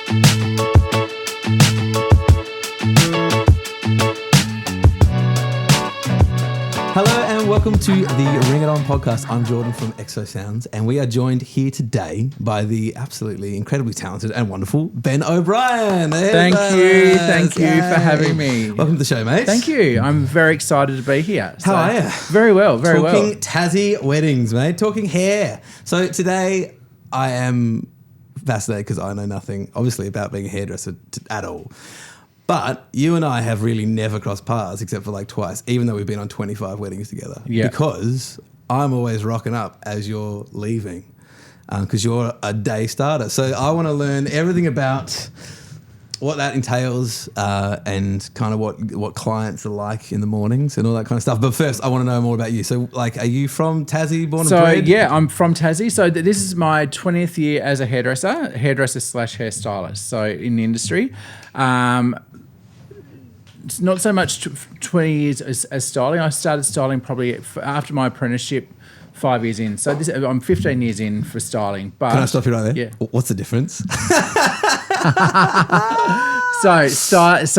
Hello and welcome to the Ring It On podcast. I'm Jordan from Exo Sounds, and we are joined here today by the absolutely incredibly talented and wonderful Ben O'Brien. Thank you for having me. Welcome to the show, mate. Thank you. I'm very excited to be here. How are you? Very well, very well. Talking Tassie weddings, mate. Talking hair. So today I am fascinated because I know nothing, obviously, about being a hairdresser at all. But you and I have really never crossed paths except for like twice, even though we've been on 25 weddings together. Yeah. Because I'm always rocking up as you're leaving because you're a day starter. So I want to learn everything about what that entails and kind of what clients are like in the mornings and all that kind of stuff. But first, I want to know more about you. So, like, are you from Tassie, born and bred? So, yeah, I'm from Tassie. So this is my 20th year as a hairdresser slash hairstylist. So in the industry. It's not so much 20 years as styling. I started styling probably after my apprenticeship 5 years in. So I'm 15 years in for styling. But can I stop you right there? Yeah. What's the difference? So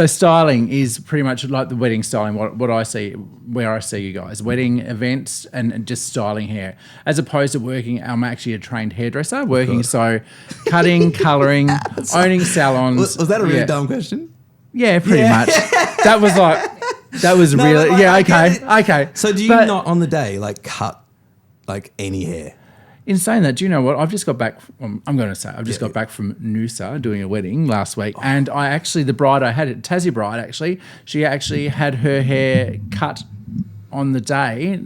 styling is pretty much like the wedding styling, what I see, where I see you guys, wedding events and just styling hair, as opposed to working. I'm actually a trained hairdresser, working so cutting, colouring, owning salons. Was that a really dumb question? Yeah, pretty much. That was really okay. So do you not on the day like cut like any hair? In saying that, do you know what? I've just got back from, got back from Noosa doing a wedding last week. Oh. And I actually, the bride I had, Tassie bride actually, she actually had her hair cut on the day.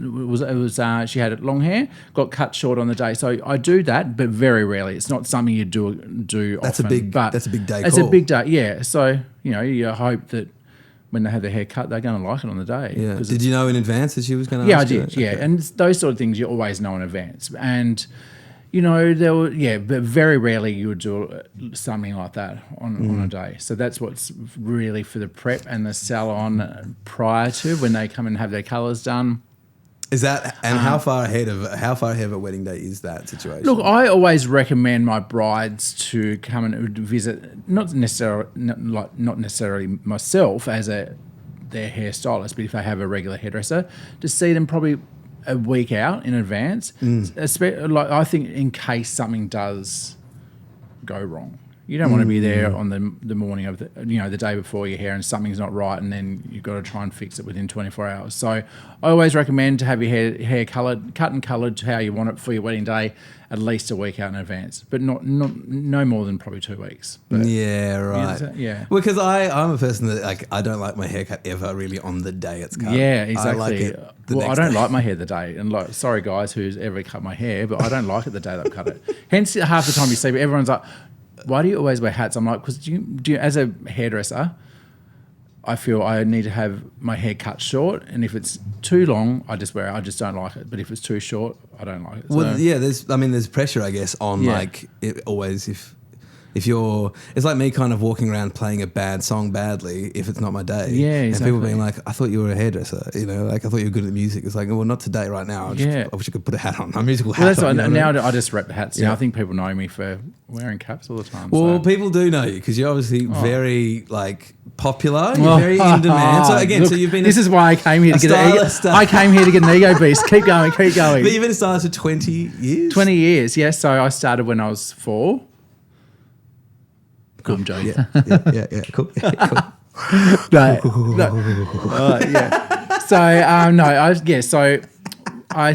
She had long hair, got cut short on the day. So I do that, but very rarely. It's not something you do that's often. That's a big day. It's a big day, yeah. So you hope that when they have their hair cut, they're going to like it on the day. Yeah. Did you know in advance that she was going to? Yeah, I did. Yeah, okay. And those sort of things you always know in advance. And but very rarely you would do something like that on a day. So that's what's really for the prep and the salon prior to when they come and have their colours done. Is that and how far ahead of a wedding day is that situation? Look, I always recommend my brides to come and visit, not necessarily myself as their hairstylist, but if they have a regular hairdresser, to see them probably a week out in advance. I think in case something does go wrong. You don't want to be there on the morning of the day before your hair and something's not right and then you've got to try and fix it within 24 hours. So I always recommend to have your hair cut and coloured to how you want it for your wedding day at least a week out in advance, but no more than probably 2 weeks. But yeah, right. Yeah. Well, because I'm a person that I don't like my haircut ever really on the day it's cut. Yeah, exactly. I like it I don't like my hair the day, and sorry guys who's ever cut my hair, but I don't like it the day that I've cut it. Hence, half the time you see everyone's like, why do you always wear hats? I'm like, because do you, as a hairdresser, I feel I need to have my hair cut short, and if it's too long, I just wear it. I just don't like it. But if it's too short, I don't like it. Well, yeah, there's pressure, I guess, on if you're, it's like me kind of walking around playing a bad song badly if it's not my day. Yeah, exactly. And people being like, I thought you were a hairdresser, I thought you were good at music. It's like, well, not today, right now. I wish I could put a hat on, a musical hat on. Now I just rep the hats. Yeah. I think people know me for wearing caps all the time. Well, people do know you because you're obviously very popular. You're very in demand. So again, look, you've been. This is why I came here to get I came here to get an ego boost. Keep going. But you've been a stylist for 20 years. 20 years, yes. So I started when I was 4. Cool. I'm joking. Yeah. Cool. No. Yeah. So I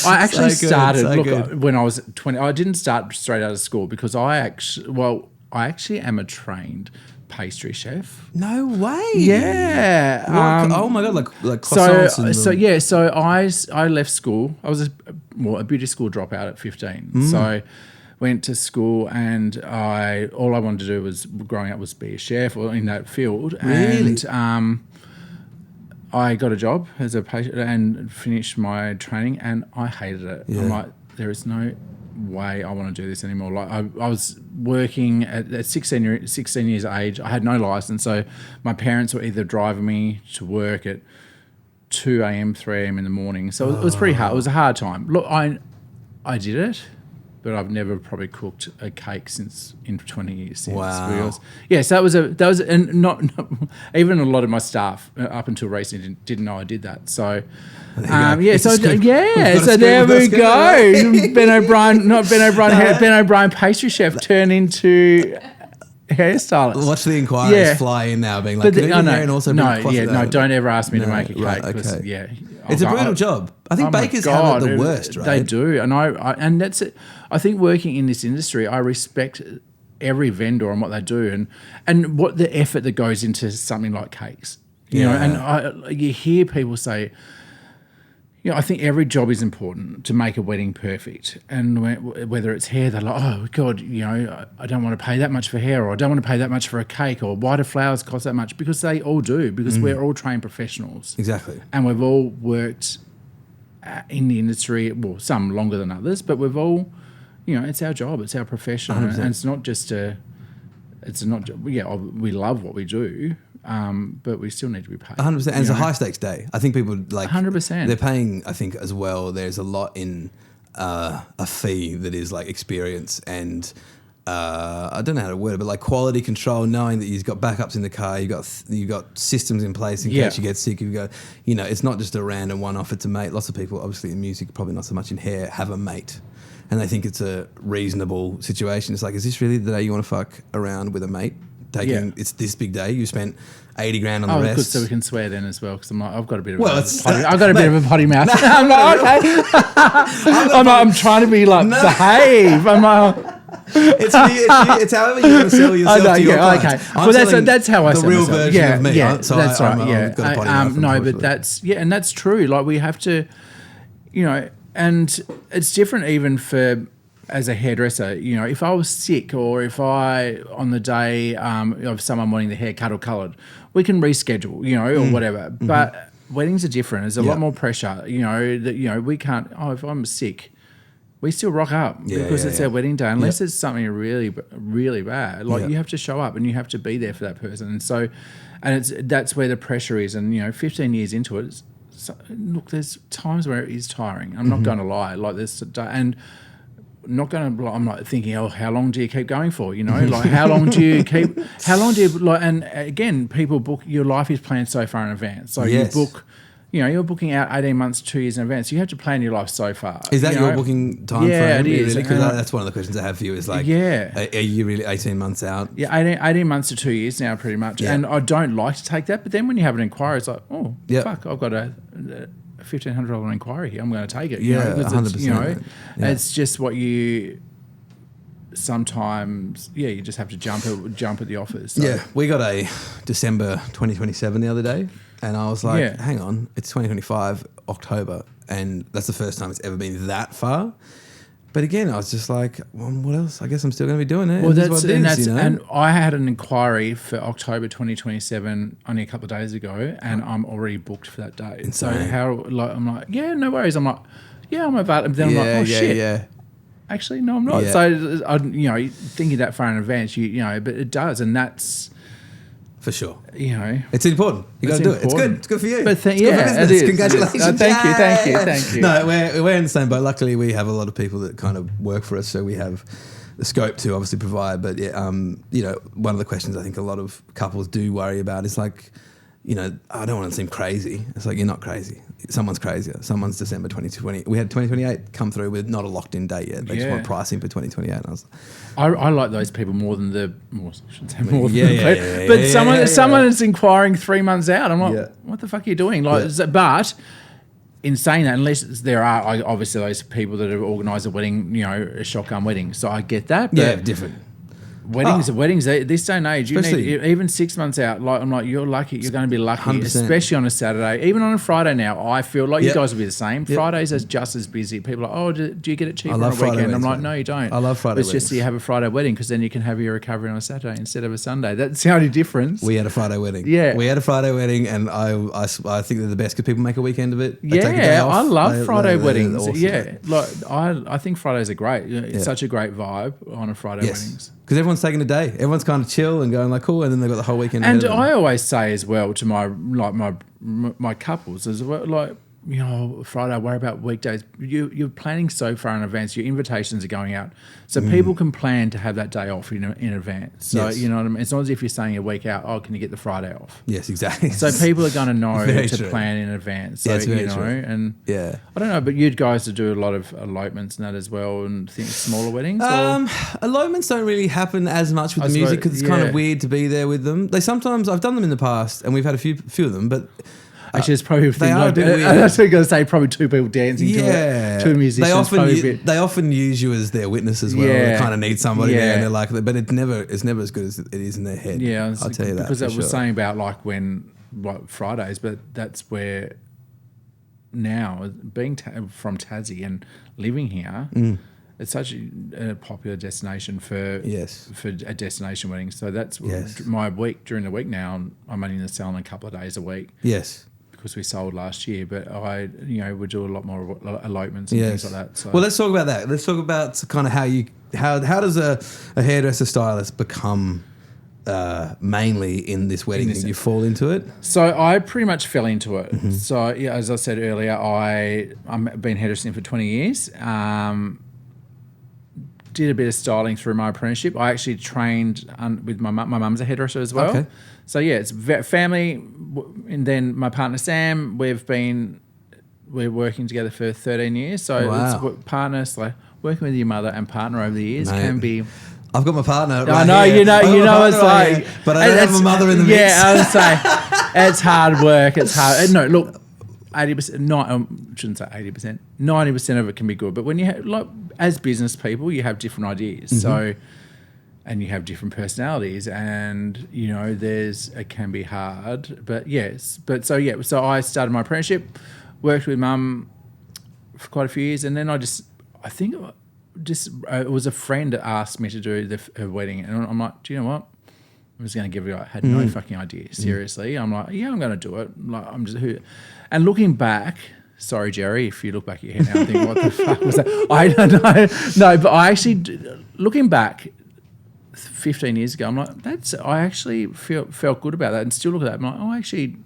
actually started when I was 20. I didn't start straight out of school because I actually am a trained pastry chef. No way. Yeah. Oh my god, like croissants. So I left school. I was a beauty school dropout at 15. So went to school and all I wanted to do growing up was be a chef or in that field. Really? And I got a job as a patient and finished my training and I hated it. Yeah. I'm like, there is no way I want to do this anymore. Like I was working at 16 years of age. I had no license, so my parents were either driving me to work at 2 a.m., 3 a.m. in the morning. So it was pretty hard. It was a hard time. Look, I did it. but I've never probably cooked a cake in 20 years since. Wow. Yeah, so that was, and not even a lot of my staff up until recently didn't know I did that. So, so there we go. Ben O'Brien pastry chef turned into hairstylist. Watch the inquiries fly in now, being like, don't ever ask me to make a cake. Right, okay. It's a brutal job. I think bakers have it the worst, right? They do, and that's it. I think working in this industry, I respect every vendor and what they do, and what the effort that goes into something like cakes. You know, and you hear people say, I think every job is important to make a wedding perfect. And whether it's hair, they're like, oh, God, I don't want to pay that much for hair, or I don't want to pay that much for a cake, or why do flowers cost that much? Because they all do, because we're all trained professionals. Exactly. And we've all worked in the industry, well, some longer than others, but we've all, it's our job, it's our profession. 100%. And it's not just we love what we do. But we still need to be paid. 100%. And it's a high stakes day. I think people 100%. They're paying, I think, as well. There's a lot in a fee that is like experience and I don't know how to word it, but like quality control, knowing that you've got backups in the car, you've got systems in place in case you get sick. You go, it's not just a random one-off. It's a mate. Lots of people, obviously in music, probably not so much in hair, have a mate. And they think it's a reasonable situation. It's like, is this really the day you want to fuck around with a mate? It's this big day. You spent 80 grand on the rest. Good, so we can swear then as well, because I'm like, I've got a bit of a potty mouth. I'm like, okay. I'm trying to be like behave. I'm like, it's however you want to sell yourself to your clients. Okay. Well, that's how I sell the real myself. version of me. Yeah, right? So that's right. I've got a potty mouth, but that's true. Like we have to, and it's different even for. As a hairdresser, if I was sick or if on the day of someone wanting the hair cut or coloured, we can reschedule, or whatever. Mm-hmm. But weddings are different. There's a lot more pressure, that, we can't, if I'm sick, we still rock up because it's our wedding day. Unless it's something really, really bad, you have to show up and you have to be there for that person. And so, that's where the pressure is. And, 15 years into it, look, there's times where it is tiring. I'm not going to lie. Like this, and not going to. I'm not thinking, how long do you keep going for? Like how long do you and again, people book. Your life is planned so far in advance. So you book. You're booking out 18 months, 2 years in advance. You have to plan your life so far. Is that your booking time frame? Yeah, it is. Because that's one of the questions I have for you is like, are you really 18 months out? Yeah, 18 months to 2 years now, pretty much. Yeah. And I don't like to take that. But then when you have an inquiry, it's like, fuck, I've got a $1,500 inquiry here. I'm going to take it. 100%. It's just what you sometimes. Yeah, you just have to jump at the offers. So. Yeah, we got a December 2027 the other day, and I was like, hang on, it's 2025 October, and that's the first time it's ever been that far. But again, I was just like, well, what else? I guess I'm still going to be doing it. Well, and I had an inquiry for October 2027 only a couple of days ago, and I'm already booked for that day. Insane. So I'm like, no worries. I'm like, I'm available. Then I'm like, oh shit. Yeah. Actually, no, I'm not. Yeah. So thinking that far in advance, but it does, and that's. For sure. It's important. You got to do it. It's good. It's good for you. But it is. Congratulations. Thank you. No, we're in the same boat. Luckily, we have a lot of people that kind of work for us, so we have the scope to obviously provide. But one of the questions I think a lot of couples do worry about is like, I don't want to seem crazy. It's like, you're not crazy. Someone's crazier. Someone's December 2020. We had 2028 come through with not a locked in date yet. They just want pricing for 2028. And I like those people more than someone is inquiring 3 months out. I'm like, what the fuck are you doing? But in saying that, unless there are obviously those people that have organised a wedding, a shotgun wedding. So I get that. But different. Weddings. This day and age, you need even 6 months out. Like I'm like, you're lucky. You're going to be lucky, 100%. Especially on a Saturday, even on a Friday. Now I feel like you guys will be the same. Fridays are just as busy. People are like, do you get it cheaper on a weekend? I'm like, no, you don't. I love Friday. It's just that you have a Friday wedding because then you can have your recovery on a Saturday instead of a Sunday. That's the only difference. We had a Friday wedding. Yeah, we had a Friday wedding, and I think they're the best because people make a weekend of it. They take a day off. I love Friday weddings. Awesome. Yeah, I think Fridays are great. It's such a great vibe on a Friday weddings. Because everyone's taking a day. Everyone's kind of chill and going like, cool, and then they've got the whole weekend. And I always say as well to my couples as well, like, Friday, worry about weekdays. You're planning so far in advance. Your invitations are going out. So people can plan to have that day off in advance. So, Yes. you know what I mean? It's not as if you're saying a week out, can you get the Friday off? Yes, exactly. So people are going to know Very to true. plan in advance. So, Yeah, it's very you know, true. and Yeah. I don't know, but you guys do a lot of elopements and that as well, and smaller weddings? Or? Elopements don't really happen as much with the music because it's kind of weird to be there with them. I've done them in the past and we've had a few of them, but Actually, it's probably they are a bit weird. I was going to say probably two people dancing to a musician. They often use you as their witness as well. They kind of need somebody there, and they're like, but it's never as good as it is in their head. Yeah, I'll tell you that because I was sure. saying about Fridays, but that's where now being from Tassie and living here. It's such a popular destination for a destination wedding. So that's my week during the week now. I'm only in the salon a couple of days a week. Yes. Because we sold last year, but I would do a lot more elopements and things like that. So. Well, let's talk about that. Let's talk about kind of how does a hairdresser stylist become mainly in this wedding? Did you fall into it? So I pretty much fell into it. So as I said earlier, I've been hairdressing for 20 years. Did a bit of styling through my apprenticeship. I actually trained with my mum. My mum's a hairdresser as well. Okay. So it's family, and then my partner Sam. We're working together for 13 years. So it's partners, like working with your mother and partner over the years can be. I've got my partner. I know, here. you know, it's like, but I don't have a mother in the mix. Yeah, I would say it's hard work. It's hard. No, look. 80%, I shouldn't say 80%, 90% of it can be good. But when you have, as business people, you have different ideas. So, and you have different personalities, and it can be hard. But yes, so I started my apprenticeship, worked with mum for quite a few years, and then it was a friend that asked me to do her wedding, and I'm like, do you know what? I was going to give it. I had no fucking idea. Seriously, I'm like, I'm going to do it. Like, I'm just who. And looking back, sorry, Jerry, if you look back at your head now and think, what the fuck was that? I don't know. No, but I actually, looking back 15 years ago, I'm like, I actually felt good about that, and still look at that. I'm like, I actually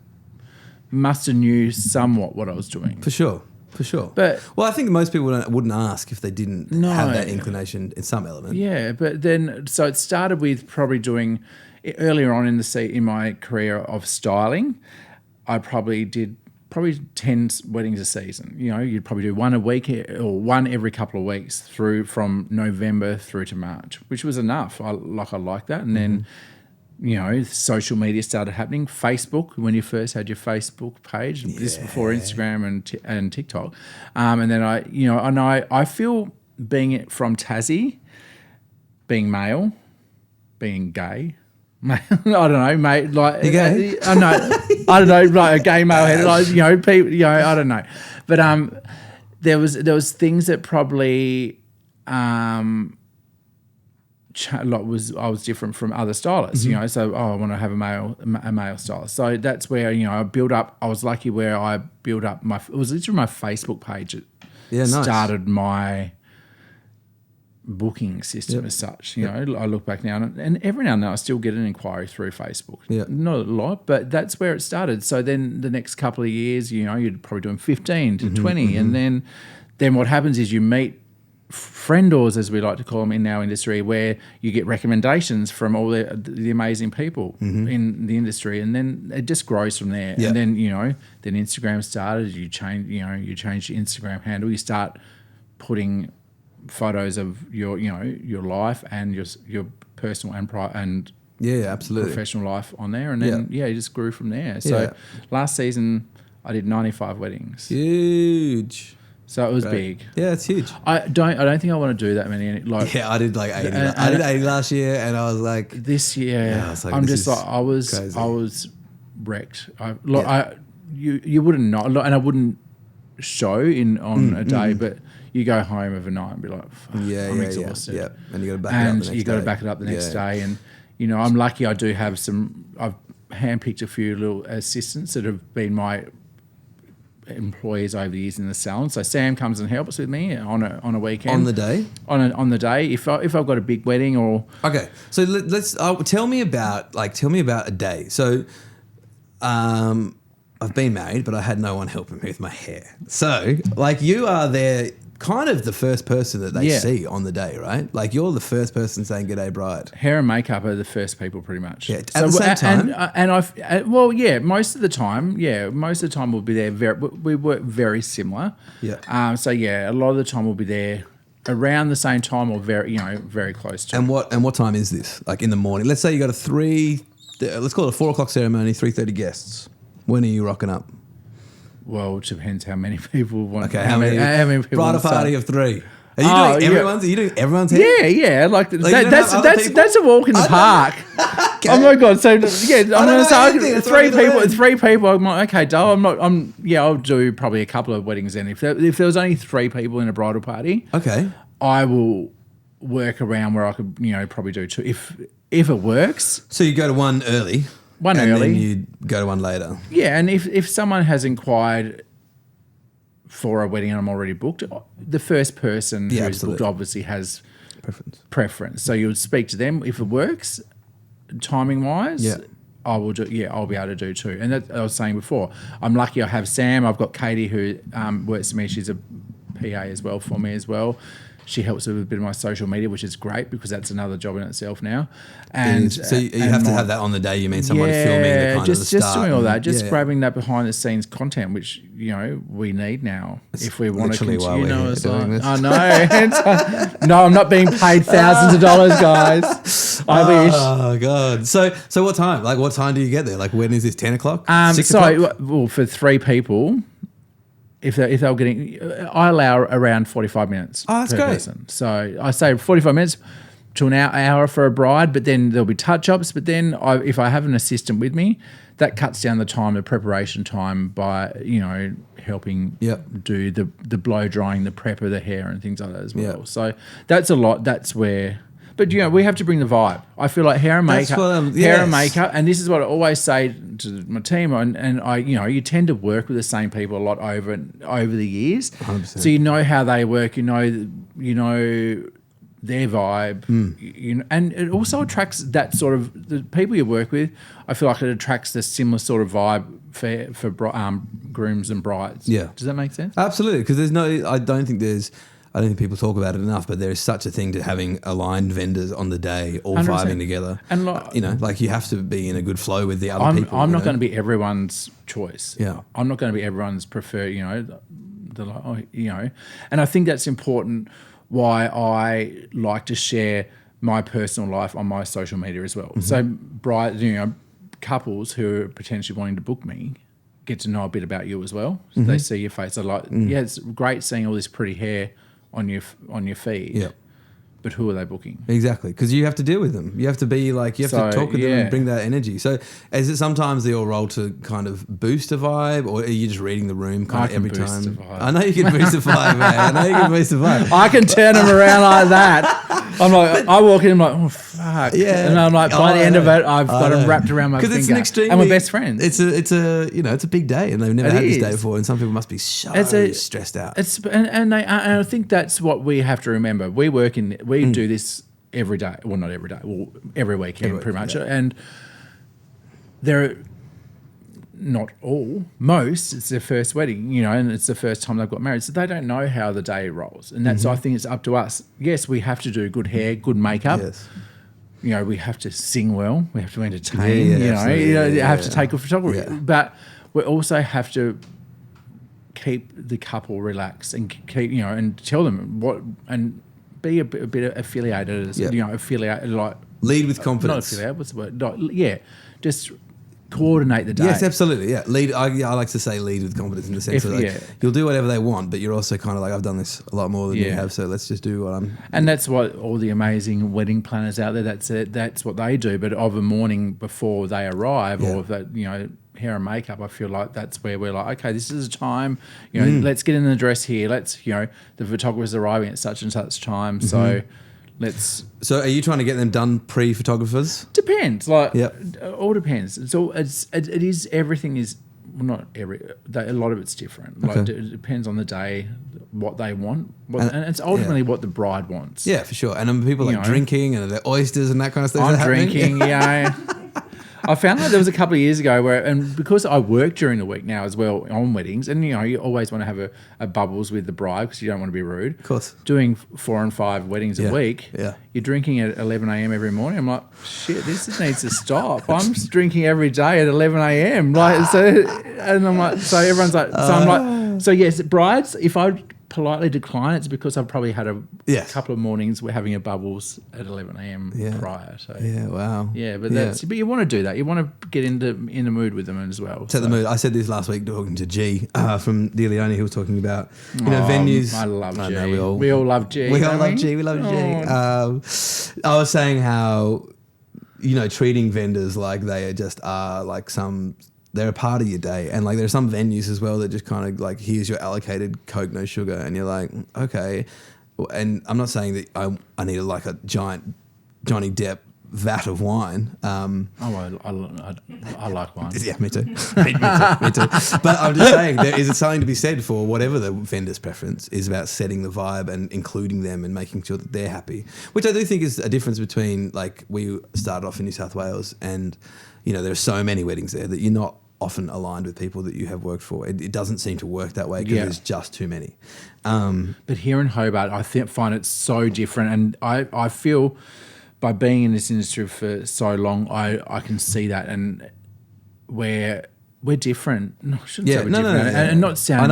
must have knew somewhat what I was doing. For sure. But I think most people wouldn't ask if they didn't have that inclination in some element. Yeah, but then so it started with probably doing earlier on in my career of styling. I probably did 10 weddings a season. You'd probably do one a week or one every couple of weeks from November through to March, which was enough. I like that, and then. Social media started happening. Facebook, when you first had your Facebook page, this before Instagram and TikTok, and then I feel being from Tassie, being male, being gay. I don't know, mate. Like you gay? I don't know, like a gay male head. Like people. I don't know, but there was things that probably. I was different from other stylists, so I want to have a male stylist. So that's where, I built up, I was lucky where I built up it was literally my Facebook page that started my booking system as such. I look back now and every now and then I still get an inquiry through Facebook. Yeah. Not a lot, but that's where it started. So then the next couple of years, you're probably doing 15 to 20. And then what happens is you meet friendors, as we like to call them in our industry, where you get recommendations from all the amazing people in the industry, and then it just grows from there. Yep. And then then Instagram started. You change your Instagram handle. You start putting photos of your life and your personal and absolutely professional life on there, and then you just grew from there. So last season I did 95 weddings. Huge. So it was big. Yeah, it's huge. I don't think I want to do that many. I did like 80. I did 80 last year, and I was like, this year. I was like, I was wrecked. You wouldn't know, and I wouldn't show on a day, but you go home overnight and be like, I'm exhausted. Yeah, and you got to back it up the next day. And you got to back it up the next day, and I'm lucky. I do have I've handpicked a few little assistants that have been my employees over the years in the salon. So Sam comes and helps with me on a weekend. On the day? On the day. If I've got a big wedding or... Okay. So let's tell me about a day. So I've been married, but I had no one helping me with my hair. So, like, you are there, kind of the first person that they see on the day, right? Like, you're the first person saying "G'day, bride." Hair and makeup are the first people, pretty much. Yeah, at the same time. Most of the time, we'll be there. We work very similar. Yeah. A lot of the time we'll be there around the same time or very close to. And what time is this? Like in the morning? Let's say you got let's call it a 4 o'clock ceremony, 3:30 guests. When are you rocking up? Well, it depends how many people want. Okay, how many people? Bridal party of 3. Are you doing everyone's? Are you doing everyone's hair? Yeah. That's a walk in the park. Okay. Oh my god! So I'm going to say three people. I'm like, okay, Dale. I'll do probably a couple of weddings then. If there was only 3 people in a bridal party, okay, I will work around where I could probably do 2 if it works. So you go to one early. And then you go to one later. Yeah, and if someone has inquired for a wedding and I'm already booked, the first person who's booked obviously has preference. So you would speak to them if it works, timing wise. Yeah. I'll be able to do 2. And that I was saying before, I'm lucky I have Sam. I've got Katie who works for me. She's a PA as well for me as well. She helps with a bit of my social media, which is great because that's another job in itself now. And so you have to have that on the day. You mean someone filming the kind of the start? Just doing all that, grabbing that behind the scenes content, which we need now if we want to continue. I know. No, I'm not being paid thousands of dollars, guys. I wish. Oh god. So what time? Like what time do you get there? Like when is this? 10 o'clock? 6 o'clock? Well, for 3 people. If they're getting, I allow around 45 minutes. Oh, that's per great. Person. So I say 45 minutes to an hour for a bride, but then there'll be touch-ups. But then if I have an assistant with me, that cuts down the preparation time by, helping do the blow drying, the prep of the hair and things like that as well. Yep. So that's a lot. That's where... But, we have to bring the vibe. I feel like hair and makeup, and this is what I always say to my team, and I, you tend to work with the same people a lot over the years. 100%. So you know how they work, you know their vibe, and it also attracts that sort of, the people you work with, I feel like it attracts the similar sort of vibe for grooms and brides. Yeah. Does that make sense? Absolutely, because I don't think people talk about it enough, but there is such a thing to having aligned vendors on the day, all 100%. Vibing together. And you have to be in a good flow with the other people. I'm not going to be everyone's choice. Yeah. I'm not going to be everyone's preferred, and I think that's important why I like to share my personal life on my social media as well. Mm-hmm. So couples who are potentially wanting to book me get to know a bit about you as well. So they see your face. They're like, it's great seeing all this pretty hair on your feed. Yeah. But who are they booking? Exactly, because you have to deal with them. You have to be like, to talk with them and bring that energy. So is it sometimes your role to kind of boost a vibe, or are you just reading the room kind of every time? I know you can boost a vibe, man. I know you can boost a vibe. I can turn them around like that. I'm like, I walk in, I'm like, oh fuck, and I'm like, by the end of it, I've got them wrapped around my finger. It's an extremely, and we're best friends. It's a big day, and they've never had this day before, and some people must be stressed out. And I think that's what we have to remember. We do this every day. Well, not every day. Well, every weekend, pretty much. Yeah. And they're not all. Most, it's their first wedding, and it's the first time they've got married. So they don't know how the day rolls. And that's, I think it's up to us. Yes, we have to do good hair, good makeup. Yes. We have to sing well. We have to entertain. You have to take good photography. Yeah. But we also have to keep the couple relaxed and keep, and tell them what, and be a bit affiliated, affiliated, like lead with confidence. Not affiliated. What's the word? Just coordinate the day. Yes, absolutely. Yeah, lead. I like to say lead with confidence in the sense that you'll do whatever they want, but you're also kind of like, I've done this a lot more than you have, so let's just do what I'm. And that's what all the amazing wedding planners out there. That's it. That's what they do. But of a morning before they arrive, or that hair and makeup, I feel like that's where we're like, okay, this is a time, let's get in the dress here. Let's, the photographer's arriving at such and such time. So So are you trying to get them done pre-photographers? Depends. It all depends. It is, everything is, well, not every, a lot of it's different. Okay. It depends on the day, what they want. And it's ultimately what the bride wants. Yeah, for sure. And people like drinking and the oysters and that kind of stuff. I'm drinking, I found that there was a couple of years ago where, and because I work during the week now as well on weddings, and you always want to have a bubbles with the bride because you don't want to be rude. Of course. Doing 4 and 5 weddings a week, you're drinking at 11 a.m. every morning. I'm like, shit, this needs to stop. I'm drinking every day at 11 a.m. Like, so, and I'm like, so everyone's like, so I'm like, so yes, brides, if I politely decline, it's because I've probably had a couple of mornings we're having a bubbles at 11 a.m. prior. So wow. Yeah, but but you want to do that. You want to get in the mood with them as well. Set the mood. I said this last week talking to G from De Leone. He was talking about venues. I love G. No, we all love G. We all love G. We love G. I was saying how treating vendors like they just are like they're a part of your day. And like there are some venues as well that just kind of like, here's your allocated Coke, no sugar. And you're like, okay. And I'm not saying that I need a giant Johnny Depp vat of wine. I like wine. Yeah, me too. me too. But I'm just saying there is something to be said for whatever the vendor's preference is about setting the vibe and including them and making sure that they're happy, which I do think is a difference between like we started off in New South Wales and, there are so many weddings there that you're not often aligned with people that you have worked for. It doesn't seem to work that way because there's just too many. But here in Hobart, I find it so different. And I feel by being in this industry for so long, I can see that. And we're different. No, I shouldn't say we're different. And not sound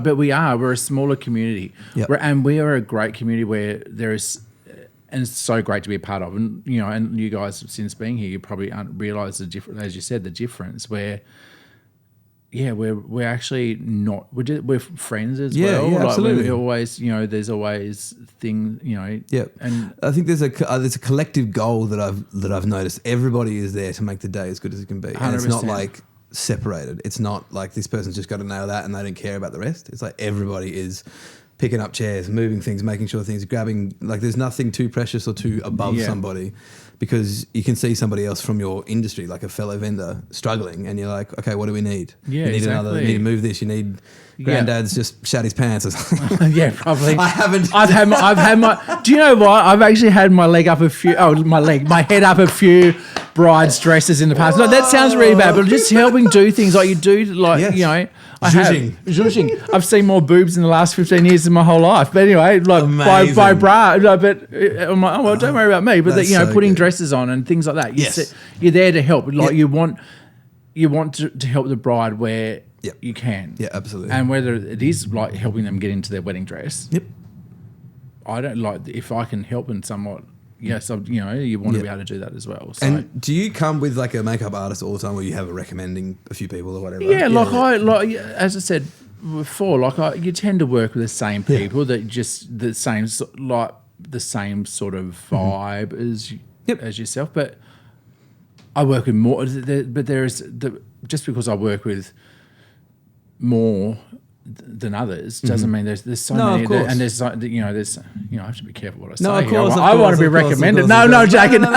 but we are. We're a smaller community. Yep. And we are a great community where there is... And it's so great to be a part of. And, and you guys, since being here, you probably realise the difference, as you said, the difference where, we're actually not, we're friends as well. Yeah, absolutely. We always, there's always things, Yeah. And I think there's a collective goal that I've noticed. Everybody is there to make the day as good as it can be. 100%. And it's not like separated. It's not like this person's just got to nail that and they don't care about the rest. It's like everybody is picking up chairs, moving things, making sure things are grabbing, like there's nothing too precious or too above somebody, because you can see somebody else from your industry, like a fellow vendor, struggling, and you're like, okay, what do we need? Yeah, you need exactly. you need to move this, you need granddad's just shat his pants or something. Yeah, probably. I haven't. I've had my. Do you know what? I've actually had my head up a few brides' dresses in the past. No, that sounds really bad, but just helping do things like you do, like zhuzhing. I've seen more boobs in the last 15 years than my whole life. But anyway, like by bra. No, but I'm like, oh well, don't worry about me. But putting good. Dresses on and things like that. Yes. You're there to help. Like you want to help the bride where you can. Yeah, absolutely. And whether it is like helping them get into their wedding dress. Yep. I don't like if I can help in somewhat. Yes, you want to be able to do that as well. So. And do you come with like a makeup artist all the time, where you have a recommending a few people or whatever? Yeah, as I said before, you tend to work with the same people that just the same sort of vibe as yourself. But I work with more. But just because I work with more than others doesn't mean there's so many, of course. and there's I have to be careful what I say. No, of course, I want to be recommended. No, Jack, no. We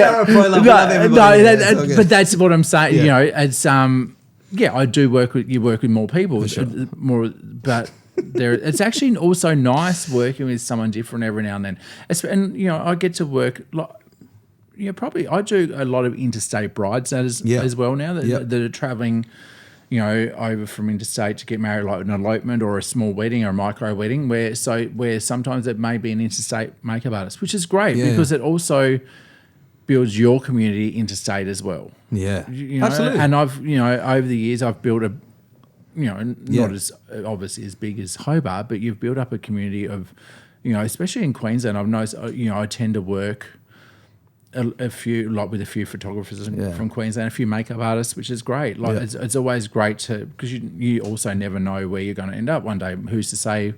are a pro love. We love everybody. But that's what I'm saying. Yeah. It's I do work with more people, sure. but it's actually also nice working with someone different every now and then. And I get to work probably I do a lot of interstate brides as well now that are traveling. Over from interstate to get married, like an elopement or a small wedding or a micro wedding, where sometimes it may be an interstate makeup artist, which is great because it also builds your community interstate as well. Yeah, absolutely. And I've over the years I've built not as obviously as big as Hobart, but you've built up a community of, especially in Queensland. I've noticed I tend to work a few with a few photographers from Queensland, a few makeup artists, which is great. It's always great because you also never know where you're going to end up one day. Who's to say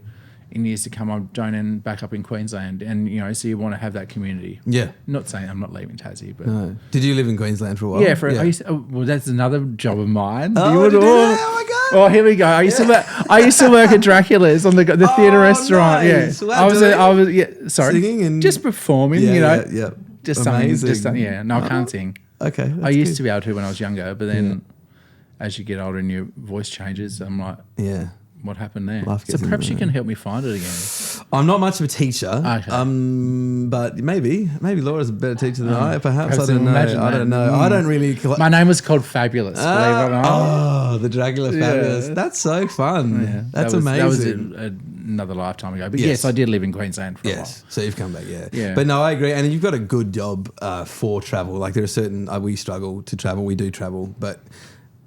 in years to come I don't end back up in Queensland? And so you want to have that community. Yeah. Not saying I'm not leaving Tassie, but no. Did you live in Queensland for a while? Yeah, well, that's another job of mine. Oh my God. Oh, here we go. I used to work at Dracula's on the theatre restaurant. Nice. Yeah. Well, I was singing and just performing. Yeah. Just amazing. Something. No, I can't sing. Okay. I used to be able to when I was younger, but then as you get older and your voice changes, I'm like, what happened there? So perhaps you can help me find it again. I'm not much of a teacher, Okay. but maybe Laura's a better teacher than I. Perhaps I perhaps don't know. imagine I that. don't know. I don't really. My name was called Fabulous. Believe it or not. Oh, the Dracula Fabulous. That's so fun. Yeah, That's that was amazing. Another lifetime ago. But Yes. yes, I did live in Queensland for a while. Yes, so you've come back, yeah. Yeah. But no, I agree, and you've got a good job for travel. Like there are certain we struggle to travel. We do travel, but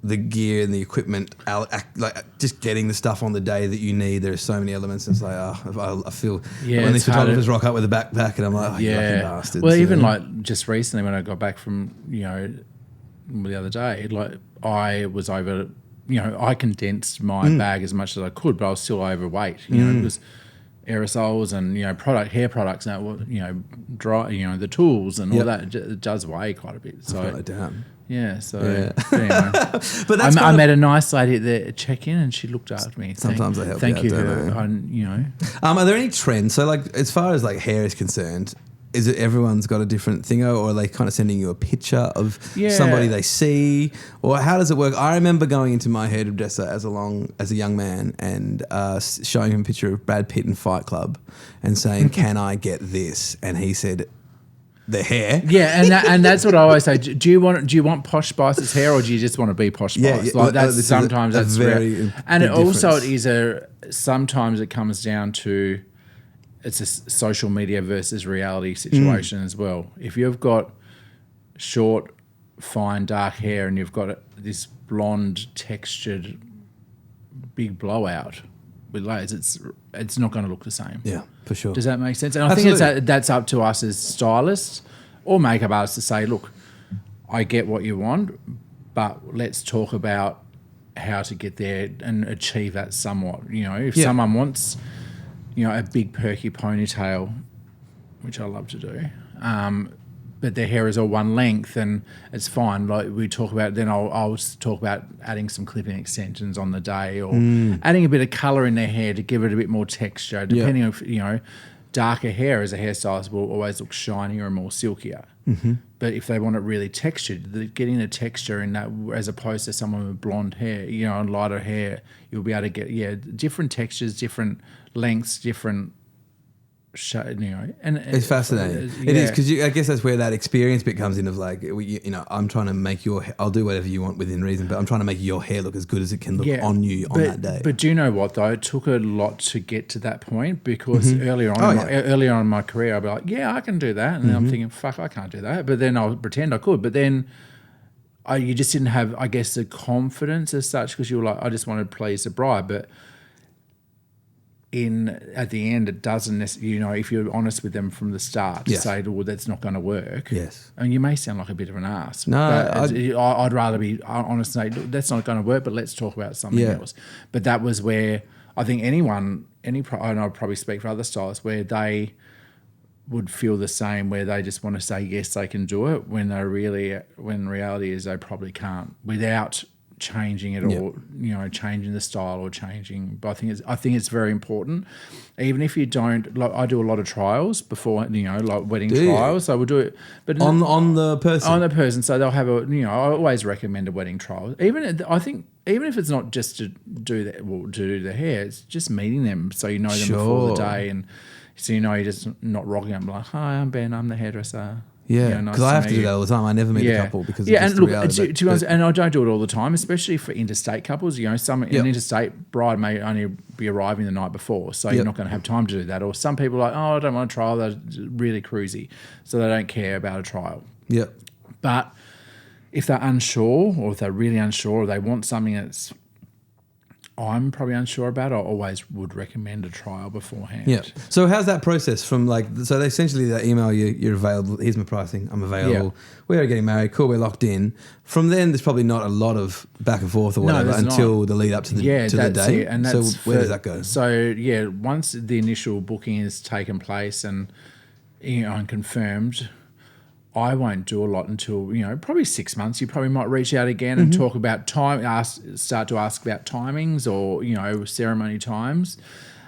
the gear and the equipment, like just getting the stuff on the day that you need. There are so many elements. It's like I feel when these photographers rock up with a backpack, and I'm like, you lucky bastards. Well, even like just recently when I got back from the other day, like I was over. I condensed my bag as much as I could, but I was still overweight. Because aerosols and hair products, dry, the tools and all that, it does weigh quite a bit. So write it down. Yeah, so But anyway. that's I met a nice lady at the check-in, and she looked after me. Sometimes they help Thank you you. out, Are there any trends? So, like, as far as like hair is concerned, is it everyone's got a different thing, or are they kind of sending you a picture of somebody they see, or how does it work? I remember going into my hairdresser as a young man and showing him a picture of Brad Pitt in Fight Club and saying, "Can I get this?" And he said, "The hair." Yeah, and that's what I always say. Do you want Posh Spice's hair, or do you just want to be Posh Spice? Yeah, like that's sometimes that's very and it also difference. it is sometimes it comes down to it's a social media versus reality situation as well. If you've got short, fine, dark hair and you've got this blonde, textured, big blowout with layers, it's not going to look the same. Yeah, for sure. Does that make sense? And I think that's up to us as stylists or makeup artists to say, look, I get what you want, but let's talk about how to get there and achieve that somewhat. If someone wants, a big perky ponytail, which I love to do, but their hair is all one length, and it's fine. Like we talk about, then I'll talk about adding some clipping extensions on the day, or adding a bit of colour in their hair to give it a bit more texture. Depending on darker hair as a hairstylist will always look shinier and more silkier. Mm-hmm. But if they want it really textured, getting the texture in that, as opposed to someone with blonde hair, and lighter hair, you'll be able to get different textures, different lengths, different. And it's fascinating. It is, because I guess that's where that experience bit comes in of like, I'm trying to make I'll do whatever you want within reason, but I'm trying to make your hair look as good as it can look on you on that day. But do you know what though? It took a lot to get to that point, because earlier on in my career, I'd be like, yeah, I can do that. And then I'm thinking, fuck, I can't do that. But then I'll pretend I could. But then you just didn't have, I guess, the confidence as such, because you were like, I just wanted to please the bride. But at the end, it doesn't necessarily, if you're honest with them from the start, to say, well, that's not going to work. Yes. And you may sound like a bit of an ass. No, I'd rather be honest and say, that's not going to work, but let's talk about something else. But that was where I think and I'll probably speak for other stylists, where they would feel the same, where they just want to say, yes, they can do it, when reality is they probably can't, without changing it or changing the style or changing. But I think it's very important, even if you don't. Like I do a lot of trials before, like wedding trials. I would do it, but on the person. So they'll have I always recommend a wedding trial. I think even if it's not just to do that, to do the hair, it's just meeting them so you know them before the day, and so you're just not rocking up like, hi, I'm Ben, I'm the hairdresser. Yeah, because I have to do that all the time. I never meet a couple because and look, to be honest, and I don't do it all the time, especially for interstate couples. Some an interstate bride may only be arriving the night before, so you're not going to have time to do that. Or some people are like, oh, I don't want a trial. They're really cruisy, so they don't care about a trial. Yep. But if they're unsure, or if they're really unsure, or they want something that's I'm probably unsure about, I always would recommend a trial beforehand. Yeah. So how's that process from so they essentially email you, you're available, here's my pricing, I'm available, we are getting married, cool, we're locked in. From then there's probably not a lot of back and forth or whatever until the lead up to the day. And so where does that go? So once the initial booking is taken place and and confirmed, I won't do a lot until, probably 6 months. You probably might reach out again and talk about start to ask about timings or, ceremony times.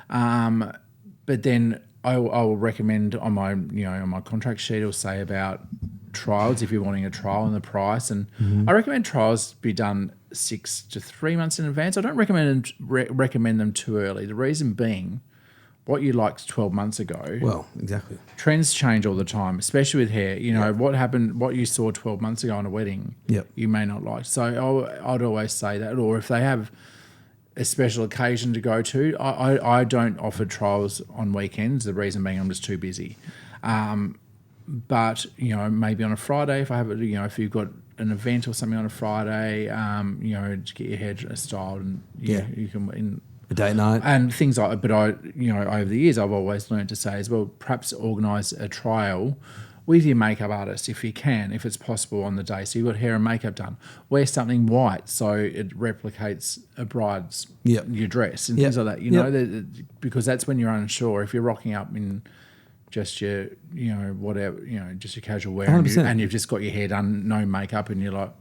But then I will recommend on my contract sheet, it'll say about trials if you're wanting a trial and the price. And I recommend trials be done 6 to 3 months in advance. I don't recommend them too early. The reason being, what you liked 12 months ago. Well, exactly. Trends change all the time, especially with hair. You know, what you saw 12 months ago on a wedding, you may not like. So I'd always say that. Or if they have a special occasion to go to, I don't offer trials on weekends. The reason being I'm just too busy. But, you know, maybe on a Friday, if I have, if you've got an event or something on a Friday, to get your hair styled and you can... A date night. And things like, but over the years, I've always learned to say as well, perhaps organise a trial with your makeup artist if you can, if it's possible on the day. So you've got hair and makeup done. Wear something white so it replicates a bride's, your dress and things like that, you know, because that's when you're unsure. If you're rocking up in just your, whatever, just your casual wear and you've just got your hair done, no makeup, and you're like,